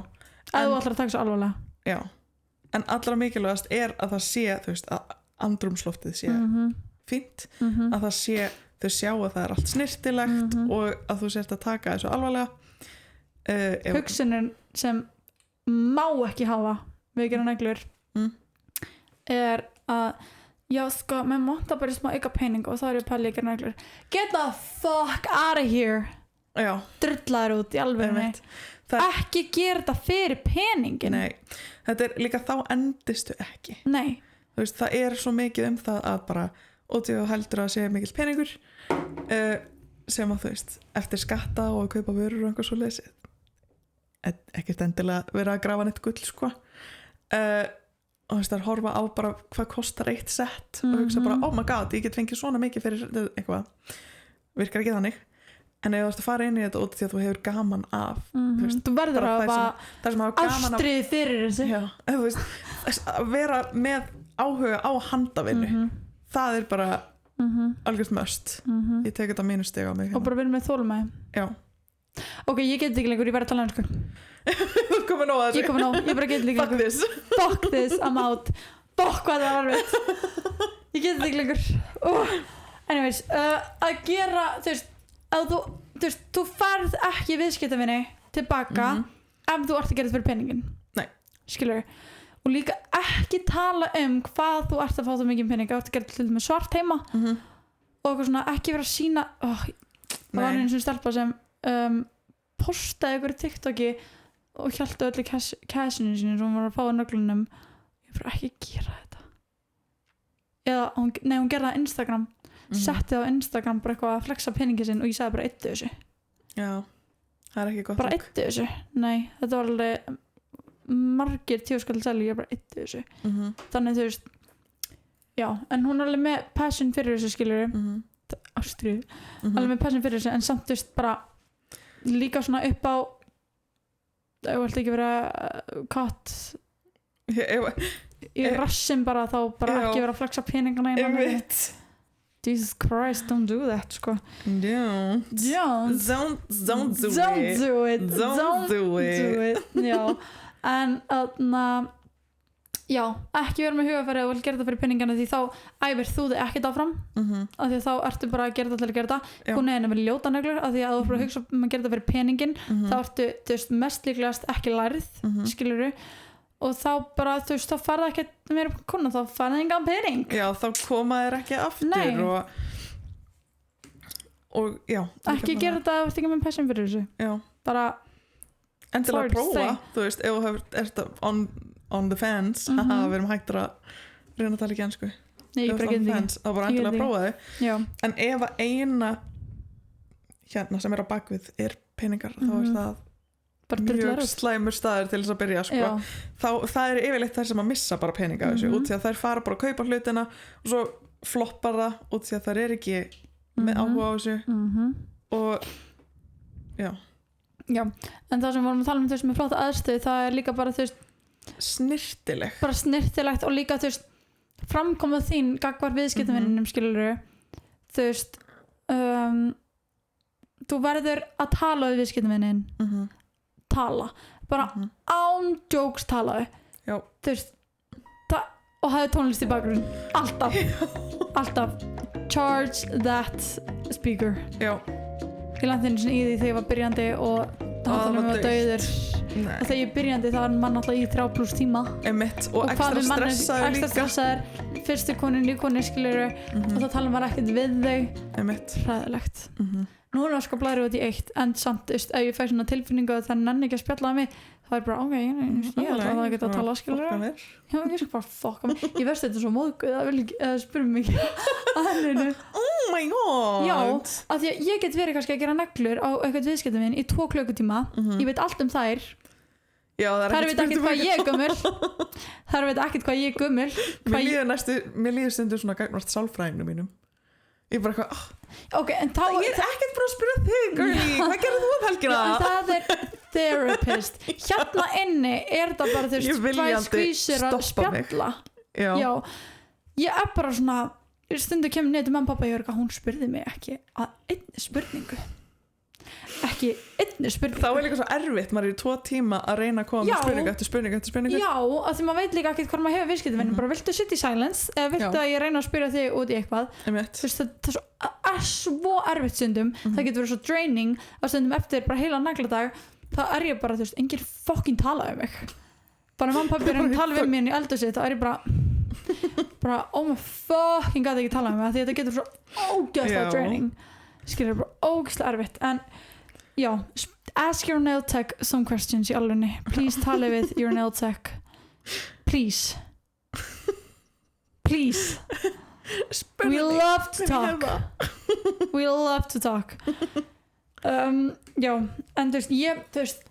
þú ætlar að taka svo alvarlega en allra mikilvægast er að það sé þú veist að andrúmsloftið sé fínt að það sé þau sjá að það er allt snirtilegt og að þú sért að taka þessu alvarlega hugsunin sem má ekki hafa við að gera neglur er að já sko, mér monta bara smá auka pening og þá er ég að pæla í að gera neglur. Get the fuck out of here. Já. Drullaður út í alvörunni. Ekki gera þetta fyrir peningin. Nei, þetta er líka þá endistu ekki. Nei. Þú veist, það er svo mikið það að bara ótíð og heldur að sé mikill peningur sem að þú veist, eftir skatta og að kaupa vörur og einhver svo lesið ekkert endilega vera að grafa neitt gull sko og þú veist að horfa á bara hvað kostar eitt sett og hugsa bara oh my god, ég get fengið svona mikið fyrir eitthvað, virkar ekki þannig en ef þú ert að fara inn í þetta út því að þú hefur gaman af þú veist, þú verður að hafa ástrið fyrir þessu já, þú veist, að vera með áhuga á handavinnu það er bara algjört must ég tek þetta mínu stig á mig og bara verður með þolumæði já ok, ég get ekki lengur, ég verður að tala um sko þú komið nóg að þessu ég komið nóg, ég bara get ekki lengur fuck this, I'm out fuck hvað það var erfitt ég get ekki lengur anyways, að gera þú veist, þú færð ekki viðskiptavinni tilbaka ef þú ert að gera þetta fyrir peningin nei, skilur og líka ekki tala hvað þú ert að fá það mikið pening, þú ert að gera til með svart heima og eitthvað svona, ekki vera að sína það var einu sem stelpa sem postaði ykkur í TikToki og hjálpti öllu cashinu sínu sem hún var að fá á nöglunum ég fyrir ekki að gera þetta eða, hún gerði það á Instagram setti það á Instagram bara eitthvað að flexa peningi sinn og ég sagði bara eittu þessu já, það er ekki gott bara eittu þessu, nei, þetta var alveg margir tíuskall selji, ég bara eittu þessu þannig þú veist já, en hún er alveg með passion fyrir þessu skilur ástrið, alveg með passion fyrir þessu en samt þú veist bara líka svona upp á ég vilti ekki vera katt í rassin bara þá bara ekki vera að flexa peningana Jesus Christ, don't do that sko don't do it já, en já, ekki vera með hugafæri og vil gera þetta fyrir peningana því þá æfir þú þig ekkert áfram af því þá ertu bara að gera þetta til að gera þetta hún er með ljóta neglur af því að þú bara hugsa að gera þetta fyrir peningin þá ertu, þú veist, mest líklegast ekki lærið skilurðu og þá bara, þú veist, þá farða ekki meira upp kona, þá farða engan pening já, þá koma þér ekki aftur og já ekki gera þetta ef þú ekki með passion fyrir þessu já, bara endilega prófa, þú veist, ef þú ert on the fence við erum hægtur að reyna að tala ekki ensku þá bara endilega prófa þau en ef að eina hérna sem er á bakvið er peningar þá er það mjög slæmur staður til þess að byrja sko. Það er yfirleitt þær sem að missa bara peninga þessu út því að þær fara bara að kaupa hlutina og svo floppar það út því að þær er ekki með áhuga á þessu og já, en það sem vorum að tala um þau sem er flotta aðstöð það er líka bara þú veist bara snirtilegt og líka þú veist framkomað þín gagnvart viðskiptavininum skilurðu þú veist þú verður að tala við viðskiptavinin tala, bara án jokes talaðu þú veist og hafa tónlist í bakgrunn alltaf charge that speaker ég lenti einu sinni í því þegar ég var byrjandi og það var dauður og þegar ég er byrjandi þá er mann alltaf í 3+ tíma og ekstra stressaður fyrstu konin, líkonin skilur og þá tala maður ekkert við þau hræðilegt nú er það sko blæri út í eitt en samt, ef ég fæ svona tilfinningu að það nenni ekki að spjalla mig þá er bara, ok, ég ætla að það geta að tala skilur já, ég skal bara fokka mig ég verðst þetta svo móðguð, það vil ekki spyrja mig oh my god já, af því að ég get verið kannski að gera neglur á eitthvað viðskiptum minn í 2 klukkutíma ég veit allt um þær þær veit ekkert hvað ég er gömul þær veit ekkert hvað ég er gömul mér líður stundur svona gagnvart sálfræðinu mínum ég bara eitthvað okay, ég er ekkert bara að spyrja þig girlie, hvað gerði þú helgina? Það er therapist hérna inni er það bara þú veist hvað skvísir að spjalla já, ég er bara svona stundu kemur niður til mamma og pappa ég hún spurði mig ekki að einni spurningu þá er líka svo erfitt maður er í 2 tíma að reyna að koma með spurningu eftir spurningu já, af því maður veit líka ekkert hvað maður hefur viðskiptavinum bara viltu sit í silence eða viltu að ég reyna að spyrja þig út í eitthvað það er svo erfitt stundum það getur verið svo draining að stundum eftir bara heila nagladag þá ég bara, þú veist, enginn fucking tala mig bara mamma pabbi tala við mér í eldhúsi, þá ég bara oh my fucking god ekki tala mig því þetta getur svo ógeðslega draining skilur bara ógeðslega erfitt en já, ask your nail tech some questions í alvegni, please tala við your nail tech please we love to talk we love to talk já, en þú veist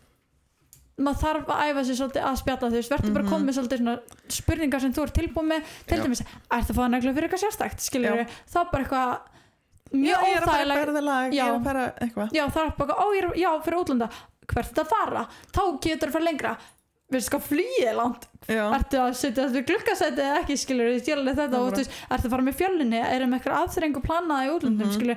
maður þarf að æfa sig svolítið að spjalla þú veist, verður bara komið svolítið svona spurningar sem þú ert tilbúið með, til dæmis ertu að fá neglu fyrir eitthvað sérstakt, skilur þá bara eitthvað mjög óþægilegt ég er að fara eitthvað já, það bara, já, fyrir útlanda hvert þetta fara, þá getur það fara lengra við sko flýið langt ertu að setja þetta við glukkasæti eða ekki, skilur þetta og þú veist, ertu að fara með fjölunni erum eitthvað aðþrengu planaði í útlandum, skilur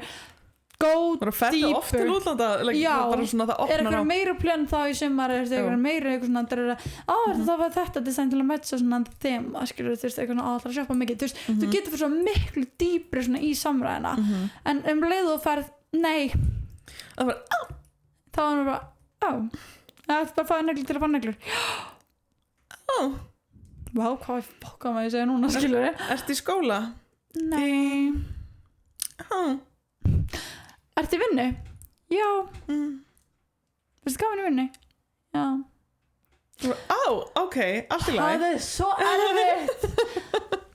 go deeper oft til útlanda já, bara svona það opnar eitthvað meira plön þá í sumar eitthvað meira eitthvað svona það var þetta design til að matcha svona þeim skilur þú veist, eitthvað alltaf að shoppa mikið þú veist, þú getur fyrir svo miklu dýpri svona í samræðina en leið þú ferð, nei þá var það bara, það er bara að fá neglur til að fá neglur vá, hvað maður segja núna, skilur ertu í skóla? Nei ertu í vinnu? Já veistu gaman í vinnu? Já ok, allt í lagi það er svo erfitt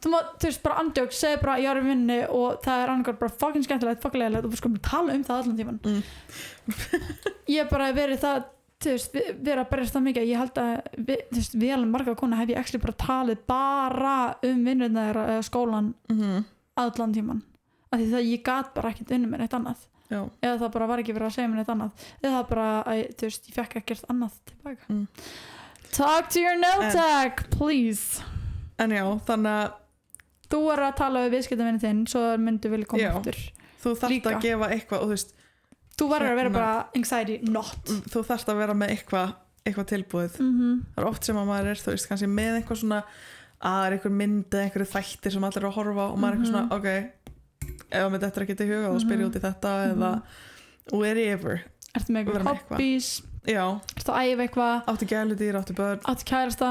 þú veist bara andjók segir bara ég er í vinnu og það er annarkar bara fucking skemmtilegt, fucking leiðilegt og við skulum tala um það allan tíman ég hef bara verið það þú veist, við erum að berjast það mikið ég held að, þú veist, við alveg marga kona hef ég actually bara talið bara vinnuna eða skólan allan tíman af því það ég gat bara ekkert unni með neitt annað eða það bara var ekki verið að segja mér neitt annað eða það bara, þú veist, ég fekk ekkert annað tilbaka talk to your nail tech, please en já, þannig að þú er að tala við viðskiptavinni þinn svo myndu vilja koma aftur þú þarft að gefa eitthvað og þú veist þú verður að vera bara anxiety not þú þarft að vera með eitthvað tilbúið það er oft sem að maður er, þú veist, kannski með eitthvað svona að er einhver mynd eða einhverju þættir sem allir er að horfa og maður er eitthvað svona, ok ef mér þetta er ekki til huga þá spyr ég út í þetta eða wherever ertu með eitthvað hobbies já ertu að æfa eitthvað áttu gæludýr, áttu börn áttu kærasta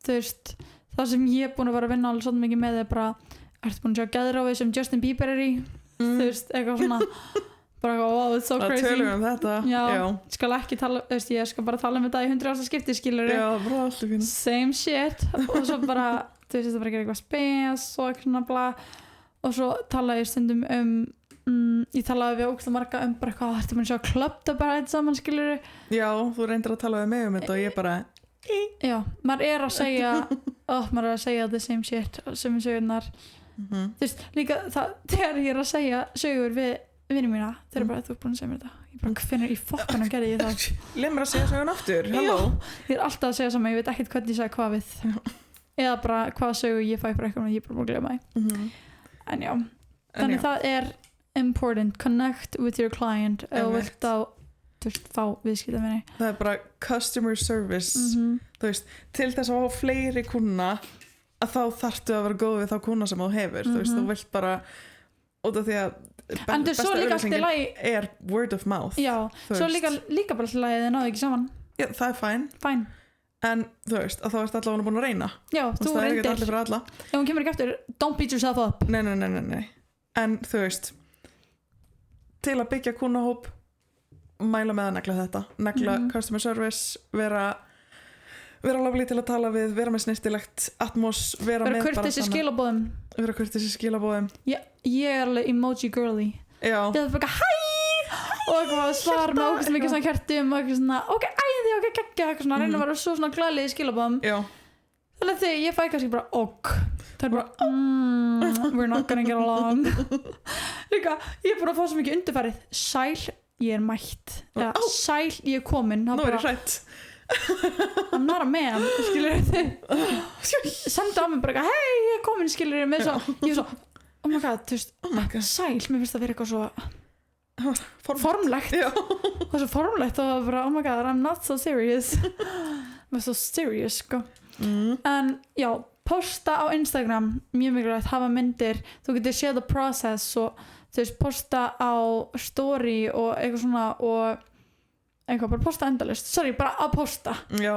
þú veist, það sem ég er búin að vera að vinna alveg svolítið mikið með er bara ertu búin að sjá geðráfið sem Justin Bieber er í þú veist, eitthvað svona bara wow, it's so crazy tölum um þetta já. Skal ekki tala, veist, ég skal bara tala um þetta í 100 ára skipti skilur same shit og svo bara, þú veist, það bara gera eitthvað spes og eitthvað svona bla og svo talaði ég stundum ég talaði við ógst marga bara eitthvað, ertu búin að sjá Club the Bride saman skilur já, þú reyndir að tala við mig um þetta og ég bara já, maður er að segja the same shit sem við sögurnar þú veist, líka það, þegar ég er að segja sögur við vinni mína, þeir eru bara, þú er búin að segja mér þetta ég bara, hvernig í fokkanum gerði ég það leið mér að segja sögun aftur, halló ég er alltaf að segja saman, ég veit ekkert hvernig ég segja hvað við eða bara hvað sögu ég fæ bara eitthvað og ég er bara búin að gleyma en já, þannig það er important, connect with your client eða vilt á fá viðskiptavinni það er bara customer service þú veist, til þess að fá fleiri kuna að þá þarftu að vera góð við þá kuna sem þú hefur þú veist, þú vilt bara út af því að besta auðlýsingin er word of mouth já, svo líka bara hlæðið náðu ekki saman já, það er fæn en þú veist, að þá ert allavega búin að reyna já, þú það er ekki allir fyrir alla ef hún kemur ekki eftir, don't beat yourself up nei en þú veist til að byggja kunahóp mæla með að negla þetta negla customer service vera lovely til að tala við vera með snirtilegt atmos vera kurteis í skilabóðum ég er alveg emoji girly já ég er bara hæ og eitthvað svar með ógæst mikið svona kertum og eitthvað svona ok, æði, ok, geggja eitthvað svona reyna að vera svo svona glæðið í skilabóðum þannig að þegar ég fæ kannski bara það er bara we're not gonna get along líka, ég er bara að fá svo mikið undirfærið sæl, ég er mætt sæl, ég er komin nú er ég hrætt I'm not a man skilur þið senda á mig bara hei, ég er komin skilur með svo ég er svo, oh my god, þú veist sæl, mér finnst það vera eitthvað svo formlegt það er svo formlegt og bara oh my god, I'm not so serious I'm so serious sko en já, posta á Instagram mjög mikilvægt, hafa myndir þú getur séð the process og þú veist, posta á story og eitthvað svona og eitthvað bara posta endalaust, sorry, bara að posta Já,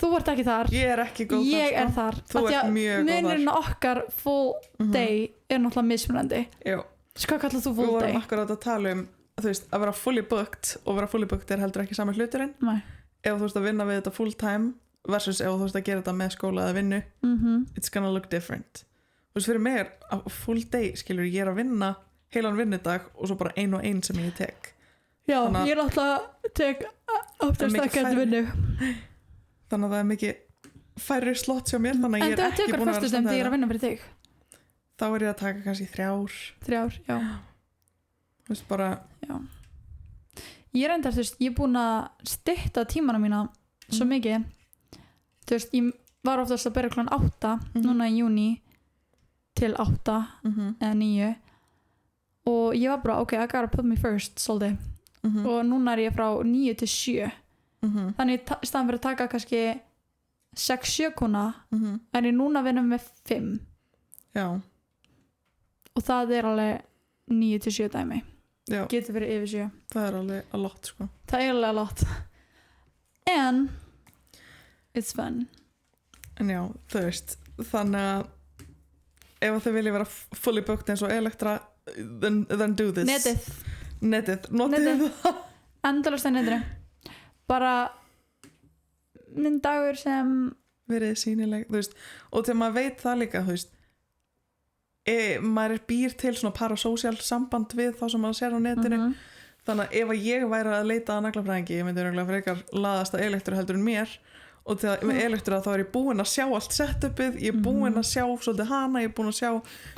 þú ert ekki þar, ég er ekki góð ég þar er sko. þar Þú Af því ert að mjög góð þar munurinn á okkar full day er náttúrulega mismunandi Já, hvað kallar þú við full vorum day? akkurat að tala þú veist, að vera fully booked og vera fully booked er heldur ekki sama hluturinn Nei. ef þú veist að vinna við þetta full time versus ef þú veist að gera þetta með skóla eða vinnu it's gonna look different þú veist, fyrir mig er að full day skilur, ég er að vinna heilan vinnudag og svo bara ein og ein sem ég tek Já, Þannig að- ég er náttúrulega tek oftast mikið ekki að færri. vinnu þannig að það er mikið færri slott hjá mér þannig að En ég þú er ekki tekur búin að vera föstudaginn þegar ég er að vinna fyrir þig þá er ég að taka kannski 3 3 já, þú veist bara já Ég er enda, þú veist, ég er búin að stytta tímana mína svo mikið þú veist, ég var oftast að byrja klukkan 8 núna í júní til 8 eða 9 og ég var bara, ok, I gotta put me first svolítið og núna er ég frá 9 til 7 þannig í staðan fyrir að taka kannski 6-7 kuna er ég núna að vinna með 5 já, og það er alveg 9 til 7 dæmi já, getur verið yfir 7 það er alveg að lot sko það er alveg lot en it's fun en já, þú veist þannig að ef þau vilja vera fully booked eins og Elektra then do this netið notið endalast að netri bara minn dagur sem verið sýnileg þú veist, og þegar maður veit það líka þú veist maður býr til svona parasocial samband við þá sem maður sér á netinu þannig að ef að ég væri að leita að naglafræðingi ég myndi örugglega frekar laðast að Elektru heldur en mér og þegar með Elektru þá er ég búin að sjá allt setupið, ég er búin að sjá svolítið hana, ég er búin að sjá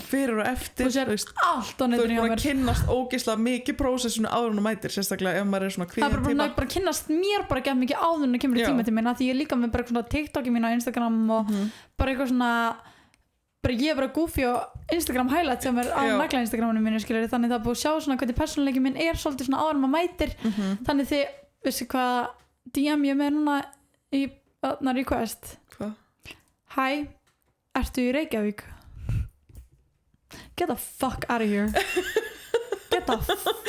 fyrir og eftir þú sér allt á þú netinu ert búin að kynnast ógeðslega mikið prósessinu áður en þú mætir, sérstaklega ef maður er svona það er kvíðin bara, bara kynnast mér bara gett mikið áður en það kemur í Já. tíma til minna því ég er líka með bara svona TikToki mín á Instagram og bara eitthvað svona bara ég er bara goofy á Instagram highlight sem er á Já. nagla Instagraminu mínu skilur þannig það er búið að sjá svona hvernig persónuleiki minn er svolítið svona áður en maður mætir þannig þið vissi hvað DM ég með núna í request Hvað? Hæ, ertu í Reykjavík? Get the fuck out of here Get the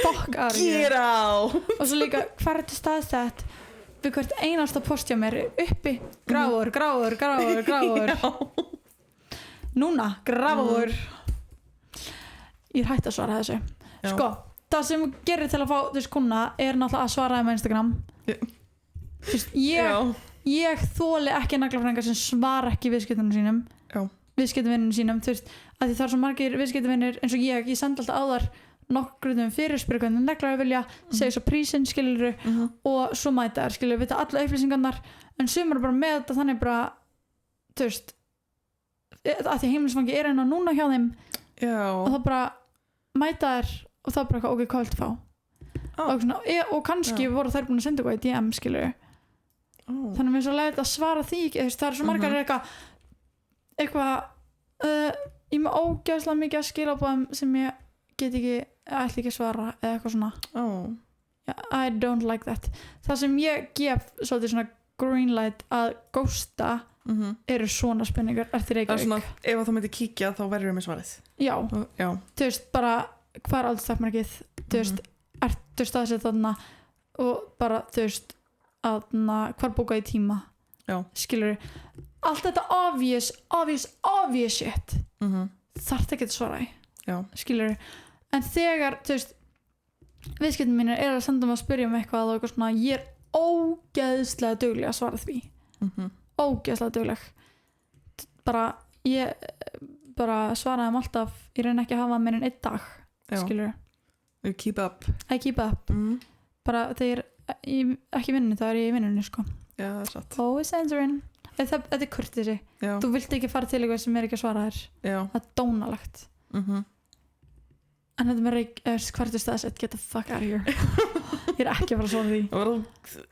fuck out of here Get out og svo líka hver er til staðsett við hvert einasta post hjá mér uppi gráður núna gráður ég er hætt að svara þessu Já. sko, það sem gerir til að fá þess kuna er náttúrulega að svara þeim á Instagram Þú veist, ég þóli ekki naglafræðingar sem svara ekki viðskiptunum sínum viðskiptavinnum sínum þú veist, að því það er svo margir viðskiptavinnir eins og ég sendi alltaf á þar nokkrum fyrirspyrur hvernig neglar að vilja segja svo prísinn skilur og svo mæta þær skilur vita alla upplýsingarnar en sumar bara með þetta þannig bara þú veist að því heimilisfangi er einn og núna hjá þeim og það bara mæta þær og það bara ok, hvað viltu fá og, svona, og kannski voru þær búin að senda eitthvað í DM skilur þannig að mér er svo leiðilegt að svara því ekki, það er svo margar eitthvað ég með ógeðslega mikið að skilabóðum sem ég get ekki ætla ekki að svara eða eitthvað svona I don't like that það sem ég gef svolítið svona green light að ghosta eru svona spenningar eftir Reykjavík ef þú myndir kíkja þá verður með svarið já, þú veist bara hvað er aldurstakmarkið þú veist, ertu staðsett þarna og bara þú veist hvar bókaði tíma skilur allt þetta obvious shit þarf ekki að svara í skilur en þegar þú veist viðskiptin mínir er að senda mig að spyrja um eitthvað og eitthvað svona ég er ógeðslega dugleg að svara því ógeðslega dugleg bara ég bara svaraði þeim alltaf ég reyni ekki að hafa mér en 1 dag skilur you keep up I keep up bara þegar ég ekki vinnunni þá er ég í vinnunni sko já það er satt always answering þetta er kurteisi þú vilt ekki fara til eitthvað sem er ekki að svara þér það er dónalegt en þetta með hvert er staðsett get the fuck out of here ég er ekki að fara að svara því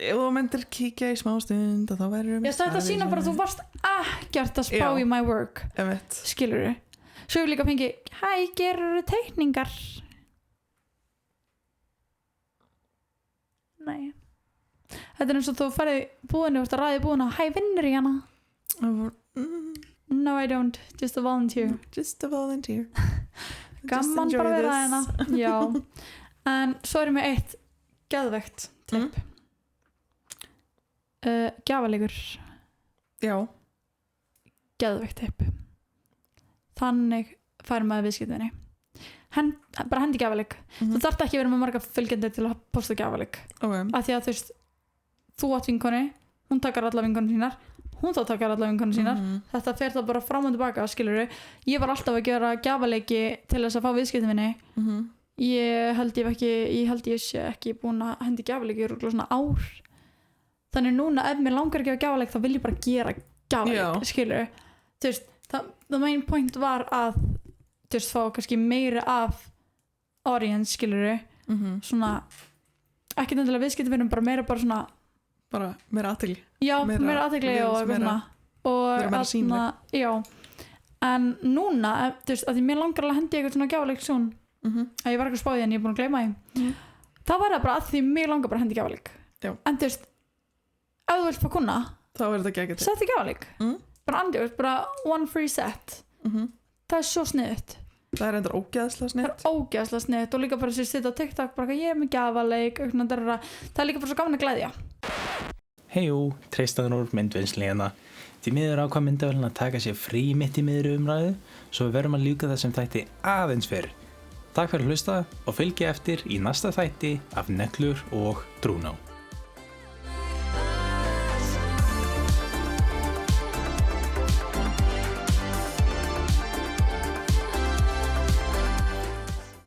ef þú myndir kíkja í smá stund þá verður ég stætti að sína bara að þú varst ekkert að spá í my work skilur þú svo ég líka fengi hæ, gerur þú teikningar nei þetta er eins og þú farið búinu og ræði búinu hæ, vinnur í hana no I don't, just a volunteer gaman bara vera hérna já, en svo er ég með eitt geðvegt tipp Gjafalegur, Já, geðveikt tipp. Þannig fær maður viðskiptinni. Bara hendi gjafaleik. Þú þarft ekki að vera með marga fylgjendur til að posta gjafaleik. ok. Af því að þú átt vinkonu, hún takar alla vinkonu sínar, hún þá takar alla vinkonu sínar. Þetta fer það bara fram og tilbaka, skilurðu. Ég var alltaf að gera gjafaleiki til þess að fá viðskiptinni. Ég held ég sé ekki búin að hendi gjafaleiki í örugglega svona ár. Þannig núna ef mér langar að gefa gjafaleik þá vil ég bara gera gjafaleik, skilurðu. Þú veist, the main point var að fá kannski meira af audience, skilurðu. Svona ekki endilega viðskiptavinum, bara meira bara svona Bara meira athygli. Já, meira athygli og eitthvað svona. Og meira sýnileg. Já. En núna, þú veist, að því mér langar að hendi eitthvað svona gjafaleik svona, að ég var ekki að spá því en ég er búin að gleyma því. Það var það bara að því mér langar bara að hendi gjafaleik. Já. En þú veist, ef þú vilt fá kuna, þá er þetta geggjað til. settu gjafaleik. Bara andjóð, bara one free set. Það er svo sniðugt. Það er endur ógeðslega sniðugt. Það er ógeðslega sniðugt og líka bara sér sitta á TikTok bara ég er með gjafaleik. Það er líka bara svo gaman að gleðja. Heyjú, Tristan úr myndvinnslu hérna. Því miður ákvað myndavélina að taka sér frí mitt í miðri umræðu, svo við verðum að ljúka þessum þætti aðeins fyrr. Takk fyrir að hlusta og fylgi eftir í næsta þætti af Neglur og Trúnó.